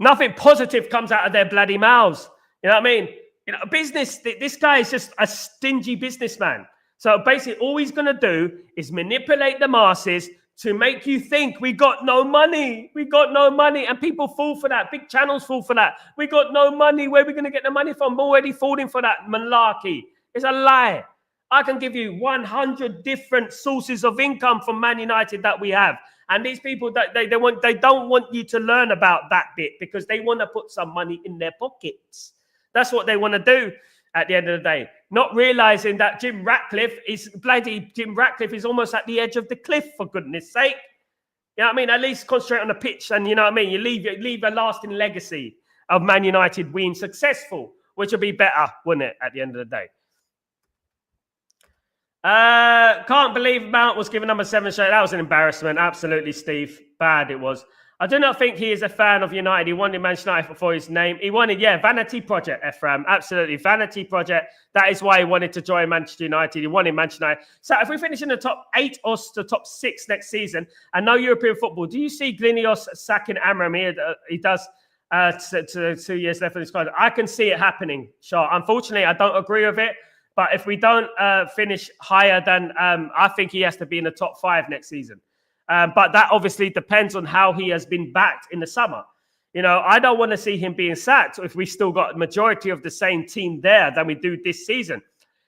Nothing positive comes out of their bloody mouths. You know what I mean? You know, business, this guy is just a stingy businessman. So basically, all he's going to do is manipulate the masses to make you think we got no money. We got no money. And people fall for that. Big channels fall for that. We got no money. Where are we going to get the money from? I'm already falling for that malarkey. It's a lie. I can give you 100 different sources of income from Man United that we have. And these people, they don't want you to learn about that bit because they want to put some money in their pockets. That's what they want to do at the end of the day. Not realizing that Jim Ratcliffe is almost at the edge of the cliff, for goodness sake. You know what I mean? At least concentrate on the pitch and, you know what I mean? You leave a lasting legacy of Man United being successful, which would be better, wouldn't it, at the end of the day? Can't believe Mount was given number 7 shirt. That was an embarrassment. Absolutely, Steve. Bad it was. I do not think he is a fan of United. He wanted Manchester United for his name. He wanted, vanity project, Ephraim. Absolutely, vanity project. That is why he wanted to join Manchester United. He wanted Manchester United. So if we finish in the top 8 or the top 6 next season and no European football, do you see Ineos sacking Amram? He does 2 years left in his contract. I can see it happening, sure. Unfortunately, I don't agree with it. But if we don't finish higher than, I think he has to be in the top 5 next season. But that obviously depends on how he has been backed in the summer. You know, I don't want to see him being sacked if we still got a majority of the same team there than we do this season.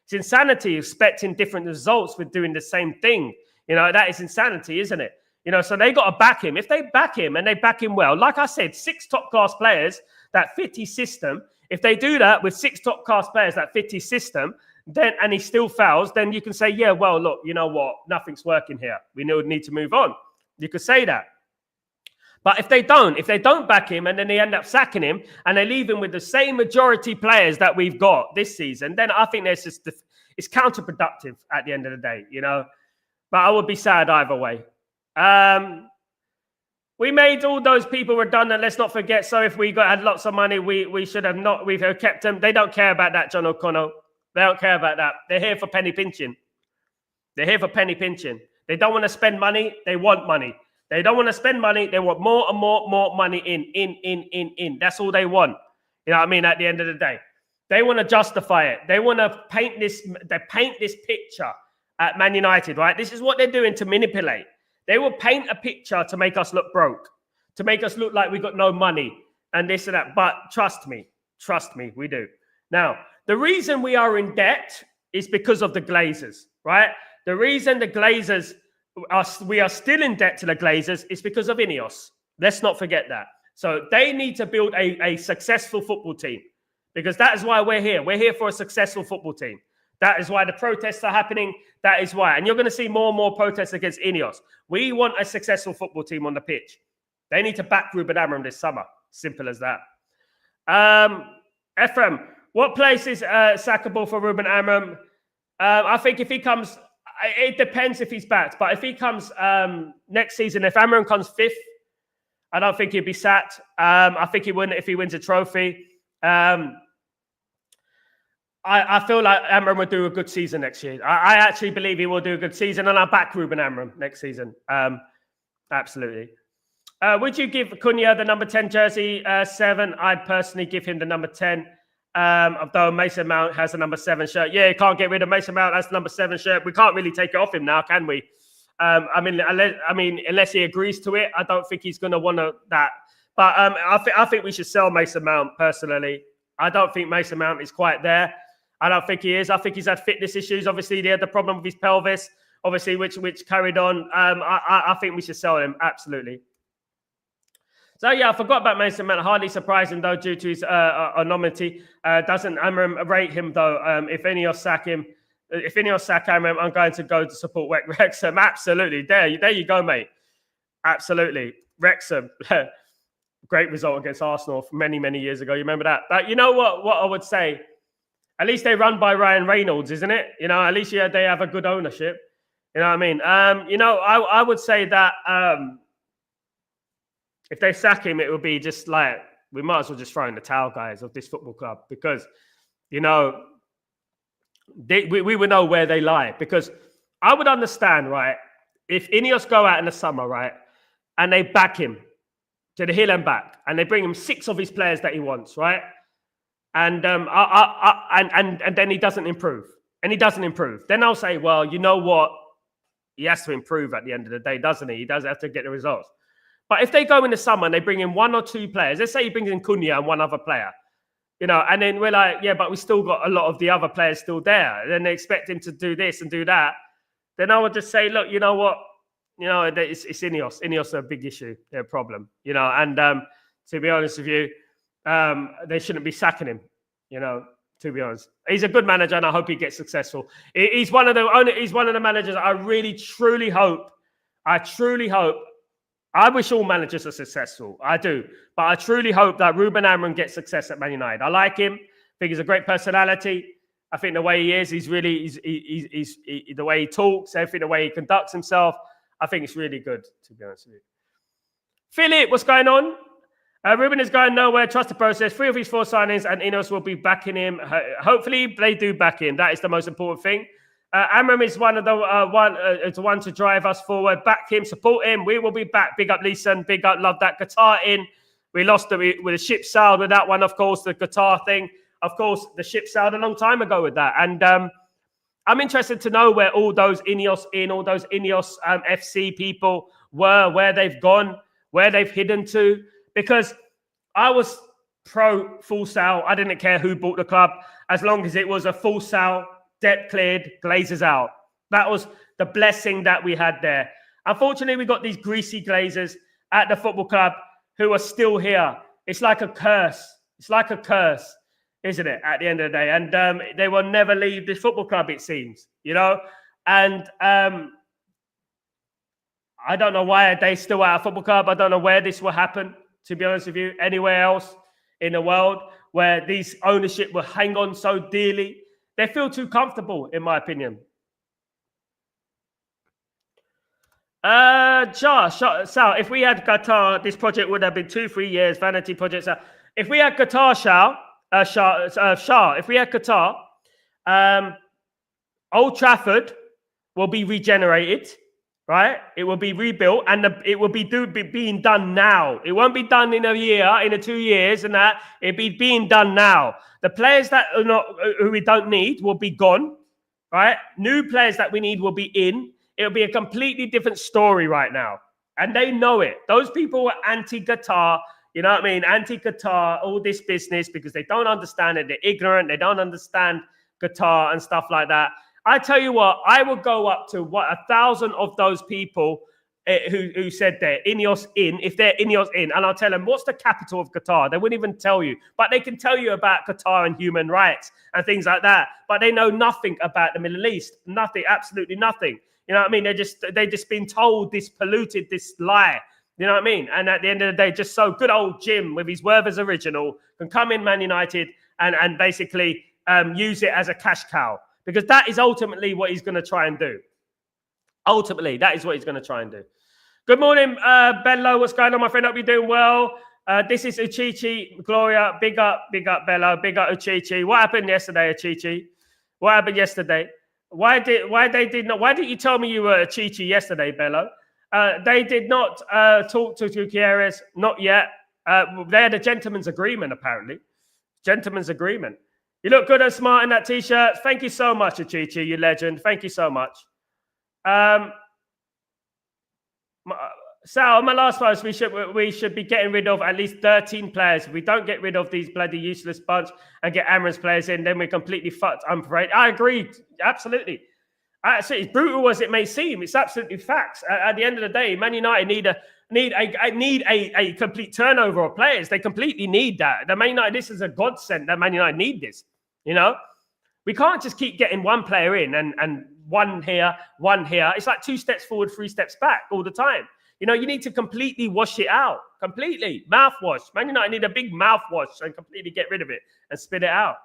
It's insanity expecting different results with doing the same thing. You know, that is insanity, isn't it? You know, so they got to back him. If they back him and they back him well, like I said, 6 top-class players that fit his system. If they do that with 6 top-class players that fit his system, then and he still fails, then you can say, yeah, well, look, you know what? Nothing's working here. We need to move on. You could say that. But if they don't back him and then they end up sacking him and they leave him with the same majority players that we've got this season, then I think it's counterproductive at the end of the day, you know. But I would be sad either way. We made all those people redundant. Let's not forget. So if we had lots of money, we should have not. We've kept them. They don't care about that, John O'Connell. They don't care about that. They're here for penny pinching. They don't want to spend money. They want money. They don't want to spend money. They want more and more money in. That's all they want. You know what I mean? At the end of the day, they want to justify it. They want to paint this picture at Man United, right? This is what they're doing to manipulate. They will paint a picture to make us look broke, to make us look like we got no money and this and that. But trust me, we do. Now, the reason we are in debt is because of the Glazers, right? The reason the Glazers, we are still in debt to the Glazers is because of Ineos. Let's not forget that. So they need to build a successful football team because that is why we're here. We're here for a successful football team. That is why the protests are happening. That is why. And you're going to see more and more protests against Ineos. We want a successful football team on the pitch. They need to back Ruben Amorim this summer. Simple as that. Ephraim, what place is sackable for Ruben Amorim? I think if he comes, it depends if he's backed. But if he comes next season, if Amorim comes 5th, I don't think he'd be sacked. I think he wouldn't if he wins a trophy. I feel like Amorim will do a good season next year. I actually believe he will do a good season, and I'll back Ruben Amorim next season. Absolutely. Would you give Cunha the number 10 jersey 7? I'd personally give him the number 10. Although Mason Mount has the number 7 shirt. Yeah, you can't get rid of Mason Mount. That's the number 7 shirt. We can't really take it off him now, can we? Unless he agrees to it, I don't think he's going to want that. But I think we should sell Mason Mount, personally. I don't think Mason Mount is quite there. I don't think he is. I think he's had fitness issues. Obviously, he had the problem with his pelvis, obviously, which carried on. I think we should sell him, absolutely. So, yeah, I forgot about Mason Mount. Hardly surprising, though, due to his anonymity. Doesn't Amorim rate him, though? If Ineos sack him, Amorim, I'm going to go to support Wrexham. Absolutely. There you go, mate. Absolutely. Wrexham, great result against Arsenal many, many years ago. You remember that? But you know what I would say? At least they run by Ryan Reynolds, isn't it? You know, at least they have a good ownership. You know what I mean? You know, I would say that if they sack him, it would be just like, we might as well just throw in the towel, guys, of this football club. Because, you know, we would know where they lie. Because I would understand, right, if Ineos go out in the summer, right, and they back him to the hill and back, and they bring him 6 of his players that he wants, right? And and then he doesn't improve. And he doesn't improve. Then I'll say, well, you know what? He has to improve at the end of the day, doesn't he? He does have to get the results. But if they go in the summer and they bring in 1 or 2 players, let's say he brings in Cunha and 1 other player, you know, and then we're like, yeah, but we still got a lot of the other players still there. And then they expect him to do this and do that. Then I would just say, look, you know what? You know, it's Ineos. Ineos are a big issue. They're a problem, you know. And to be honest with you, they shouldn't be sacking him, you know, to be honest. He's a good manager and I hope he gets successful. He's one of the managers I really, truly hope. I wish all managers are successful. I do. But I truly hope that Ruben Amorim gets success at Man United. I like him. I think he's a great personality. I think the way he is, he's the way he talks, everything, the way he conducts himself, I think it's really good, to be honest with you. Philip, what's going on? Ruben is going nowhere. Trust the process. 3 of his 4 signings, and Ineos will be backing him. Hopefully, they do back him. That is the most important thing. Amorim is one of the one to drive us forward. Back him, support him. We will be back. Big up, Leeson. Big up, love that. Qatar in. We lost with the ship sailed with that one, of course. The Qatar thing, of course, the ship sailed a long time ago with that. And I'm interested to know where all those Ineos FC people were, where they've gone, where they've hidden to. Because I was pro full sale. I didn't care who bought the club, as long as it was a full sale, debt cleared, Glazers out. That was the blessing that we had there. Unfortunately, we got these greasy Glazers at the football club who are still here. It's like a curse. It's like a curse, isn't it, at the end of the day? And they will never leave this football club, it seems, you know? And I don't know why they still at a football club. I don't know where this will happen, to be honest with you, anywhere else in the world where these ownership will hang on so dearly. They feel too comfortable, in my opinion. Sal, if we had Qatar, this project would have been 2-3 years, vanity projects. If we had Qatar, if we had Qatar, Old Trafford will be regenerated, right? It will be rebuilt, and it will be being done now. It won't be done in a year, in 2 years, and that. It'll be being done now. The players that are not, who we don't need, will be gone, right? New players that we need will be in. It'll be a completely different story right now, and they know it. Those people were anti-Qatar. You know what I mean? Anti-Qatar, all this business, because they don't understand it. They're ignorant. They don't understand Qatar and stuff like that. I tell you what, I would go up to 1,000 of those people who said they're Ineos in, if they're Ineos in, and I'll tell them, what's the capital of Qatar? They wouldn't even tell you. But they can tell you about Qatar and human rights and things like that. But they know nothing about the Middle East. Nothing, absolutely nothing. You know what I mean? They just been told this polluted, this lie. You know what I mean? And at the end of the day, just so good old Jim with his Werther's original can come in Man United and basically use it as a cash cow. Because that is ultimately what he's going to try and do. Ultimately, that is what he's going to try and do. Good morning, Bello. What's going on, my friend? Hope you're doing well. This is Uchichi. Gloria, big up, Bello. Big up, Uchichi. What happened yesterday, Uchichi? What happened yesterday? Why didn't you tell me you were Uchichi yesterday, Bello? They did not talk to Gutierrez, not yet. They had a gentleman's agreement, apparently. Gentleman's agreement. You look good and smart in that T-shirt. Thank you so much, Achichi, you legend. Thank you so much. Sal, on my last post, we should be getting rid of at least 13 players. If we don't get rid of these bloody useless bunch and get Amorim's players in, then we're completely fucked. I'm afraid. I agree. Absolutely. As brutal as it may seem, it's absolutely facts. At the end of the day, Man United need a complete turnover of players. They completely need that. The Man United, this is a godsend that Man United need this. You know, we can't just keep getting one player in and one here, one here. It's like 2 steps forward, 3 steps back all the time. You know, you need to completely wash it out. Completely. Mouthwash. Man United need a big mouthwash and completely get rid of it and spit it out.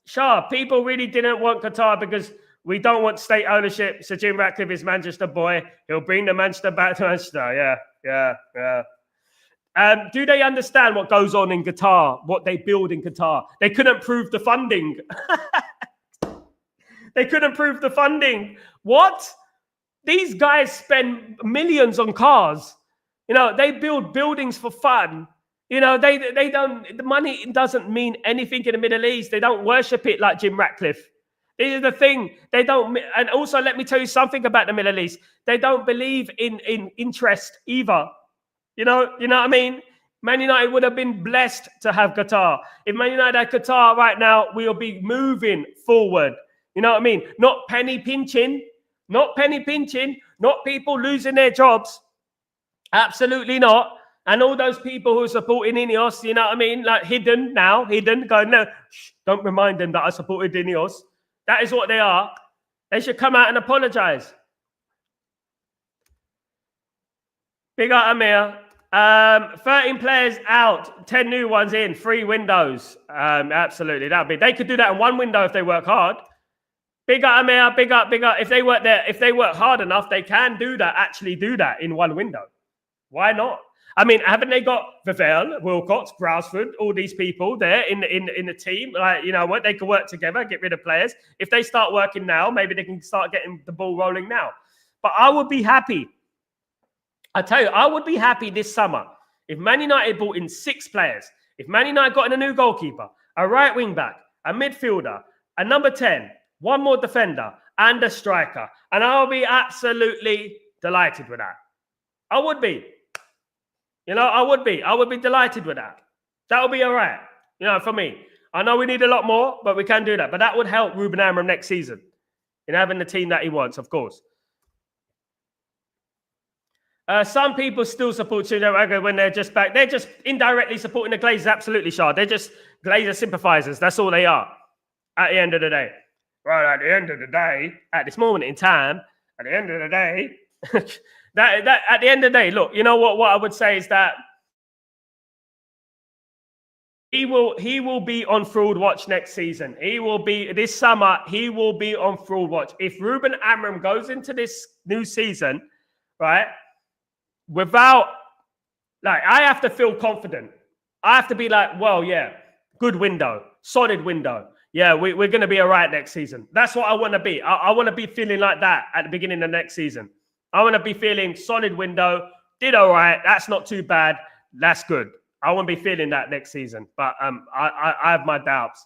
Sure, people really didn't want Qatar because we don't want state ownership. So Jim Ratcliffe is Manchester boy. He'll bring the Manchester back to Manchester. Yeah. Do they understand what goes on in Qatar, what they build in Qatar? They couldn't prove the funding. They couldn't prove the funding. What? These guys spend millions on cars. You know, they build buildings for fun. You know, they don't, the money doesn't mean anything in the Middle East. They don't worship it like Jim Ratcliffe. This is the thing. They don't, and also let me tell you something about the Middle East. They don't believe in interest either. You know what I mean? Man United would have been blessed to have Qatar. If Man United had Qatar right now, we'll be moving forward. You know what I mean? Not penny pinching, not people losing their jobs. Absolutely not. And all those people who are supporting Ineos, you know what I mean? Like hidden, going, no, don't remind them that I supported Ineos. That is what they are. They should come out and apologize. Big up Amir. 13 players out, 10 new ones in, 3 windows. Absolutely, they could do that in 1 window if they work hard. Big up Amir, big up. If they work hard enough, they can do that. Actually, do that in 1 window. Why not? I mean, haven't they got Vivell, Wilcox, Brailsford, all these people there in the team? Like, you know what? They can work together, get rid of players. If they start working now, maybe they can start getting the ball rolling now. But I would be happy. I tell you, I would be happy this summer if Man United brought in 6 players. If Man United got in a new goalkeeper, a right wing back, a midfielder, a number 10, 1 more defender, and a striker. And I'll be absolutely delighted with that. I would be. You know, I would be delighted with that. That would be all right, you know, for me. I know we need a lot more, but we can do that. But that would help Ruben Amorim next season in having the team that he wants, of course. Some people still support Trademarked when they're just back. They're just indirectly supporting the Glazers, absolutely, Shah. They're just Glazer sympathizers. That's all they are at the end of the day. Right, at the end of the day, at this moment in time, at the end of the day, that at the end of the day, look, you know what I would say is that he will be on fraud watch next season. He will be this summer. He will be on fraud watch. If Ruben Amorim goes into this new season, right, without, like, I have to feel confident. I have to be like, well, yeah, good window, solid window. Yeah, we're going to be all right next season. That's what I want to be. I want to be feeling like that at the beginning of next season. I want to be feeling solid window, did all right. That's not too bad. That's good. I want to be feeling that next season. But I have my doubts.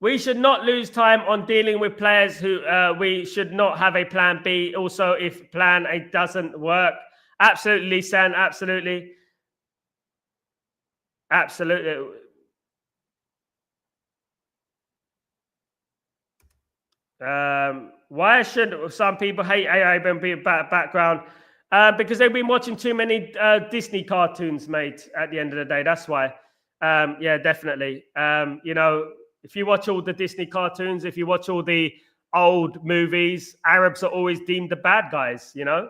We should not lose time on dealing with players who we should not have a plan B. Also, if plan A doesn't work. Absolutely, San. Absolutely. Absolutely. Why should some people hate AI being background? Because they've been watching too many Disney cartoons, mate, at the end of the day. That's why. Yeah, definitely. You know, if you watch all the Disney cartoons, if you watch all the old movies, Arabs are always deemed the bad guys, you know?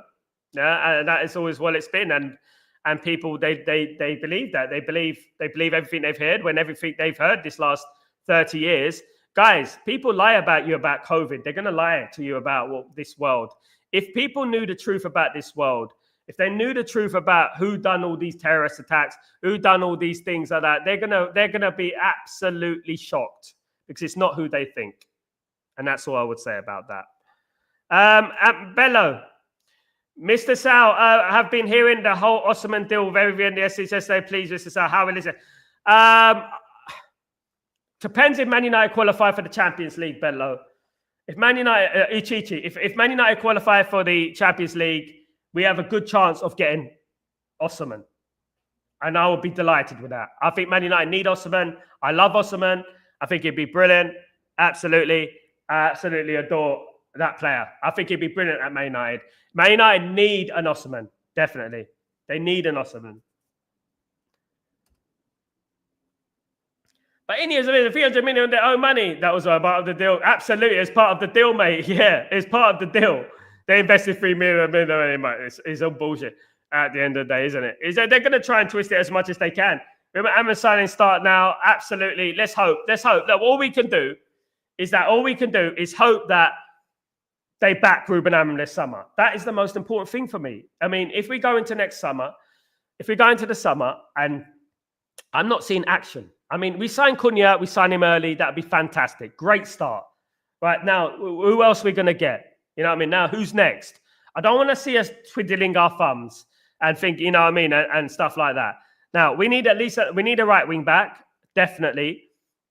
Yeah, and that is always what it's been. And people, they believe that. They believe everything they've heard when everything they've heard this last 30 years. Guys, people lie about you about COVID. They're going to lie to you about this world. If people knew the truth about this world, if they knew the truth about who done all these terrorist attacks, who done all these things like that, they're gonna be absolutely shocked because it's not who they think. And that's all I would say about that. Bello, Mr. Sal, I have been hearing the whole Osimhen deal with everyone in the SHSA. Please, Mr. Sal, how will it? Depends if Man United qualify for the Champions League, Bello. If Man United, if Man United qualify for the Champions League, we have a good chance of getting Osimhen. And I would be delighted with that. I think Man United need Osimhen. I love Osimhen. I think he'd be brilliant. Absolutely. I absolutely adore that player. I think he'd be brilliant at Man United. Man United need an Osimhen. Definitely. They need an Osimhen. But Ineos are 300 million on their own money. That was part of the deal. Absolutely, it's part of the deal, mate. Yeah, it's part of the deal. They invested 3 million. It's all bullshit at the end of the day, isn't it? They're going to try and twist it as much as they can. Remember, Amazon signing start now. Absolutely. Let's hope. Let's hope that all we can do is hope that they back Ruben Amorim this summer. That is the most important thing for me. I mean, if we go into next summer, and I'm not seeing action. I mean, we signed Cunha, we signed him early. That'd be fantastic. Great start. Right now, who else are we going to get? You know what I mean? Now, who's next? I don't want to see us twiddling our thumbs and think, you know what I mean, and stuff like that. Now, we need a right wing back, definitely.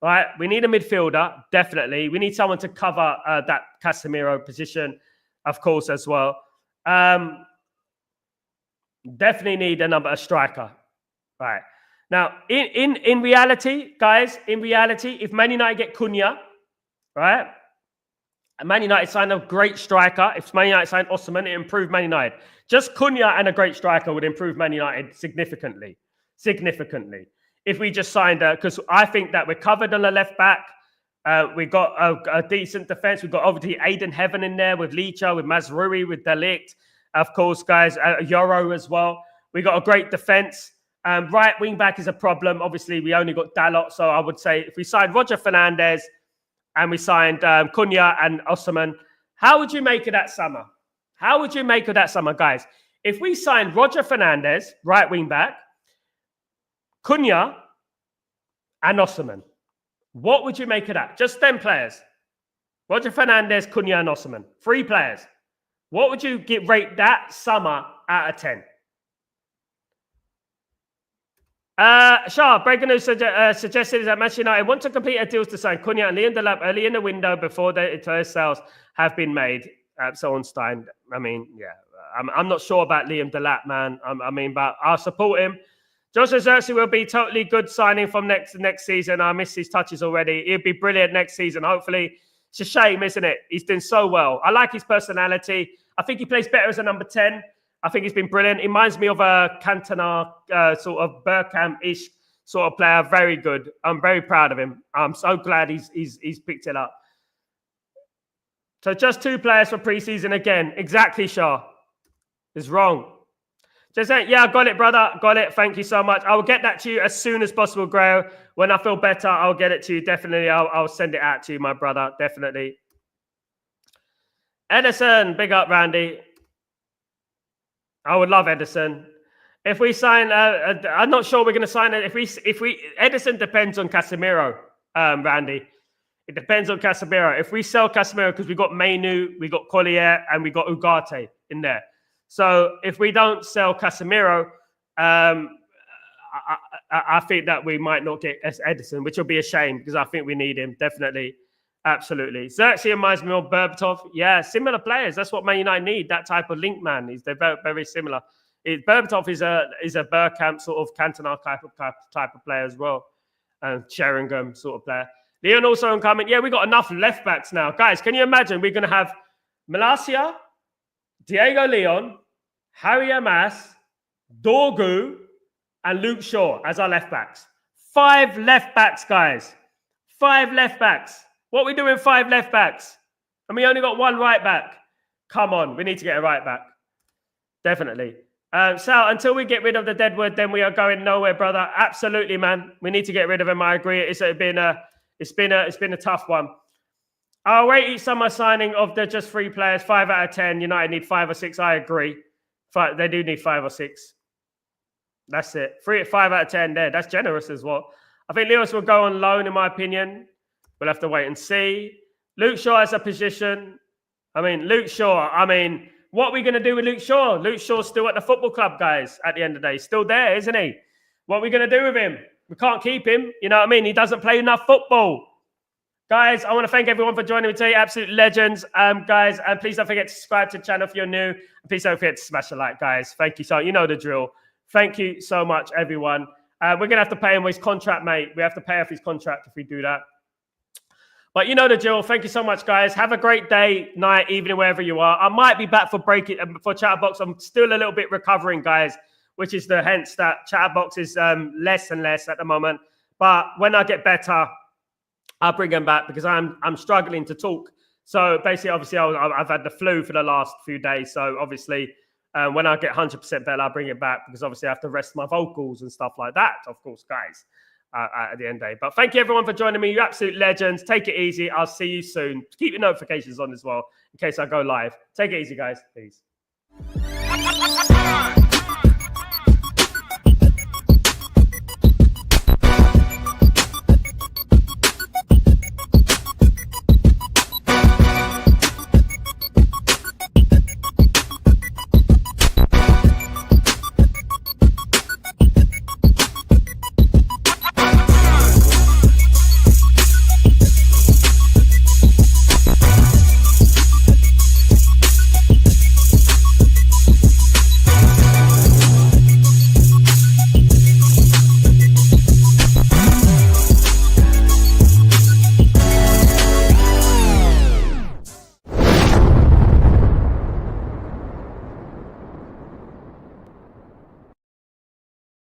Right? We need a midfielder, definitely. We need someone to cover that Casemiro position, of course, as well. Definitely need a striker. Right. Now, in reality, guys, if Man United get Cunha, right? And Man United signed a great striker. If Man United signed Osimhen, it improved Man United. Just Cunha and a great striker would improve Man United significantly. If we just signed because I think that we're covered on the left back. We got a decent defense. We've got obviously Aiden Heaven in there with Licha, with Mazraoui, with De Ligt. Of course, guys, Euro as well. We got a great defense. Right wing back is a problem. Obviously, we only got Dalot. So I would say if we signed Roger Fernandez and we signed Cunha and Osimhen, how would you make of that summer? Guys? If we signed Roger Fernandez, right wing back, Cunha and Osimhen, what would you make of that? Just 10 players. Roger Fernandez, Cunha and Osimhen. 3 players. What would you rate that summer out of 10? Shah, breaking news suggested that Manchester United want to complete a deal to sign Cunha and Leon Delap early in the window before their sales have been made. So on Stein, I mean, yeah, I'm not sure about Liam Delap, man. But I'll support him. Joshua Zirkzee will be totally good signing from next season. I miss his touches already. He'll be brilliant next season. Hopefully, it's a shame, isn't it? He's doing so well. I like his personality. I think he plays better as a number 10. I think he's been brilliant. He reminds me of a Cantona sort of Bergkamp-ish sort of player. Very good. I'm very proud of him. I'm so glad he's picked it up. So just 2 players for preseason again. Exactly, Shah. It's wrong. Just saying, yeah, got it, brother. Got it. Thank you so much. I will get that to you as soon as possible, Grail. When I feel better, I'll get it to you. Definitely. I'll send it out to you, my brother. Definitely. Edison, big up, Randy. I would love Edison. If we sign, I'm not sure we're going to sign it. If we Edison depends on Casemiro, Randy. It depends on Casemiro. If we sell Casemiro, because we got Mainu, we got Collier, and we got Ugarte in there. So if we don't sell Casemiro, I think that we might not get Edison, which will be a shame because I think we need him, definitely. Absolutely. Zirkzee reminds me of Berbatov. Yeah, similar players. That's what Man United need, that type of link man. They're very, very similar. Berbatov is a Bergkamp sort of Cantona type of player as well. And Sheringham sort of player. Leon also on comment. Yeah, we got enough left backs now. Guys, can you imagine? We're going to have Malacia, Diego Leon, Harry Amas, Dorgu, and Luke Shaw as our left backs. 5 left backs, guys. 5 left backs. What are we doing 5 left backs? And we only got 1 right back. Come on, we need to get a right back. Definitely. Sal, until we get rid of the Deadwood, then we are going nowhere, brother. Absolutely, man. We need to get rid of him. I agree. It's been a tough one. I'll rate each summer signing of the just 3 players 5 out of 10. United need 5 or 6. I agree. They do need 5 or 6. That's it. 5 out of 10 there. That's generous as well. I think Lewis will go on loan, in my opinion. We'll have to wait and see. Luke Shaw has a position. Luke Shaw. What are we going to do with Luke Shaw? Luke Shaw's still at the football club, guys, at the end of the day. Still there, isn't he? What are we going to do with him? We can't keep him. You know what I mean? He doesn't play enough football. Guys, I want to thank everyone for joining me today. Absolute legends, guys. And please don't forget to subscribe to the channel if you're new. And please don't forget to smash a like, guys. Thank you so much. You know the drill. Thank you so much, everyone. We're going to have to pay him his contract, mate. We have to pay off his contract if we do that. But you know the drill. Thank you so much, guys. Have a great day, night, evening, wherever you are. I might be back for Chatterbox. I'm still a little bit recovering, guys, which is hence that Chatterbox is less and less at the moment. But when I get better, I'll bring them back because I'm struggling to talk. So basically, obviously, I've had the flu for the last few days. So obviously, when I get 100% better, I'll bring it back because obviously I have to rest my vocals and stuff like that, of course, guys, at the end of the day. But thank you, everyone, for joining me. You absolute legends. Take it easy. I'll see you soon. Keep your notifications on as well in case I go live. Take it easy, guys. Peace.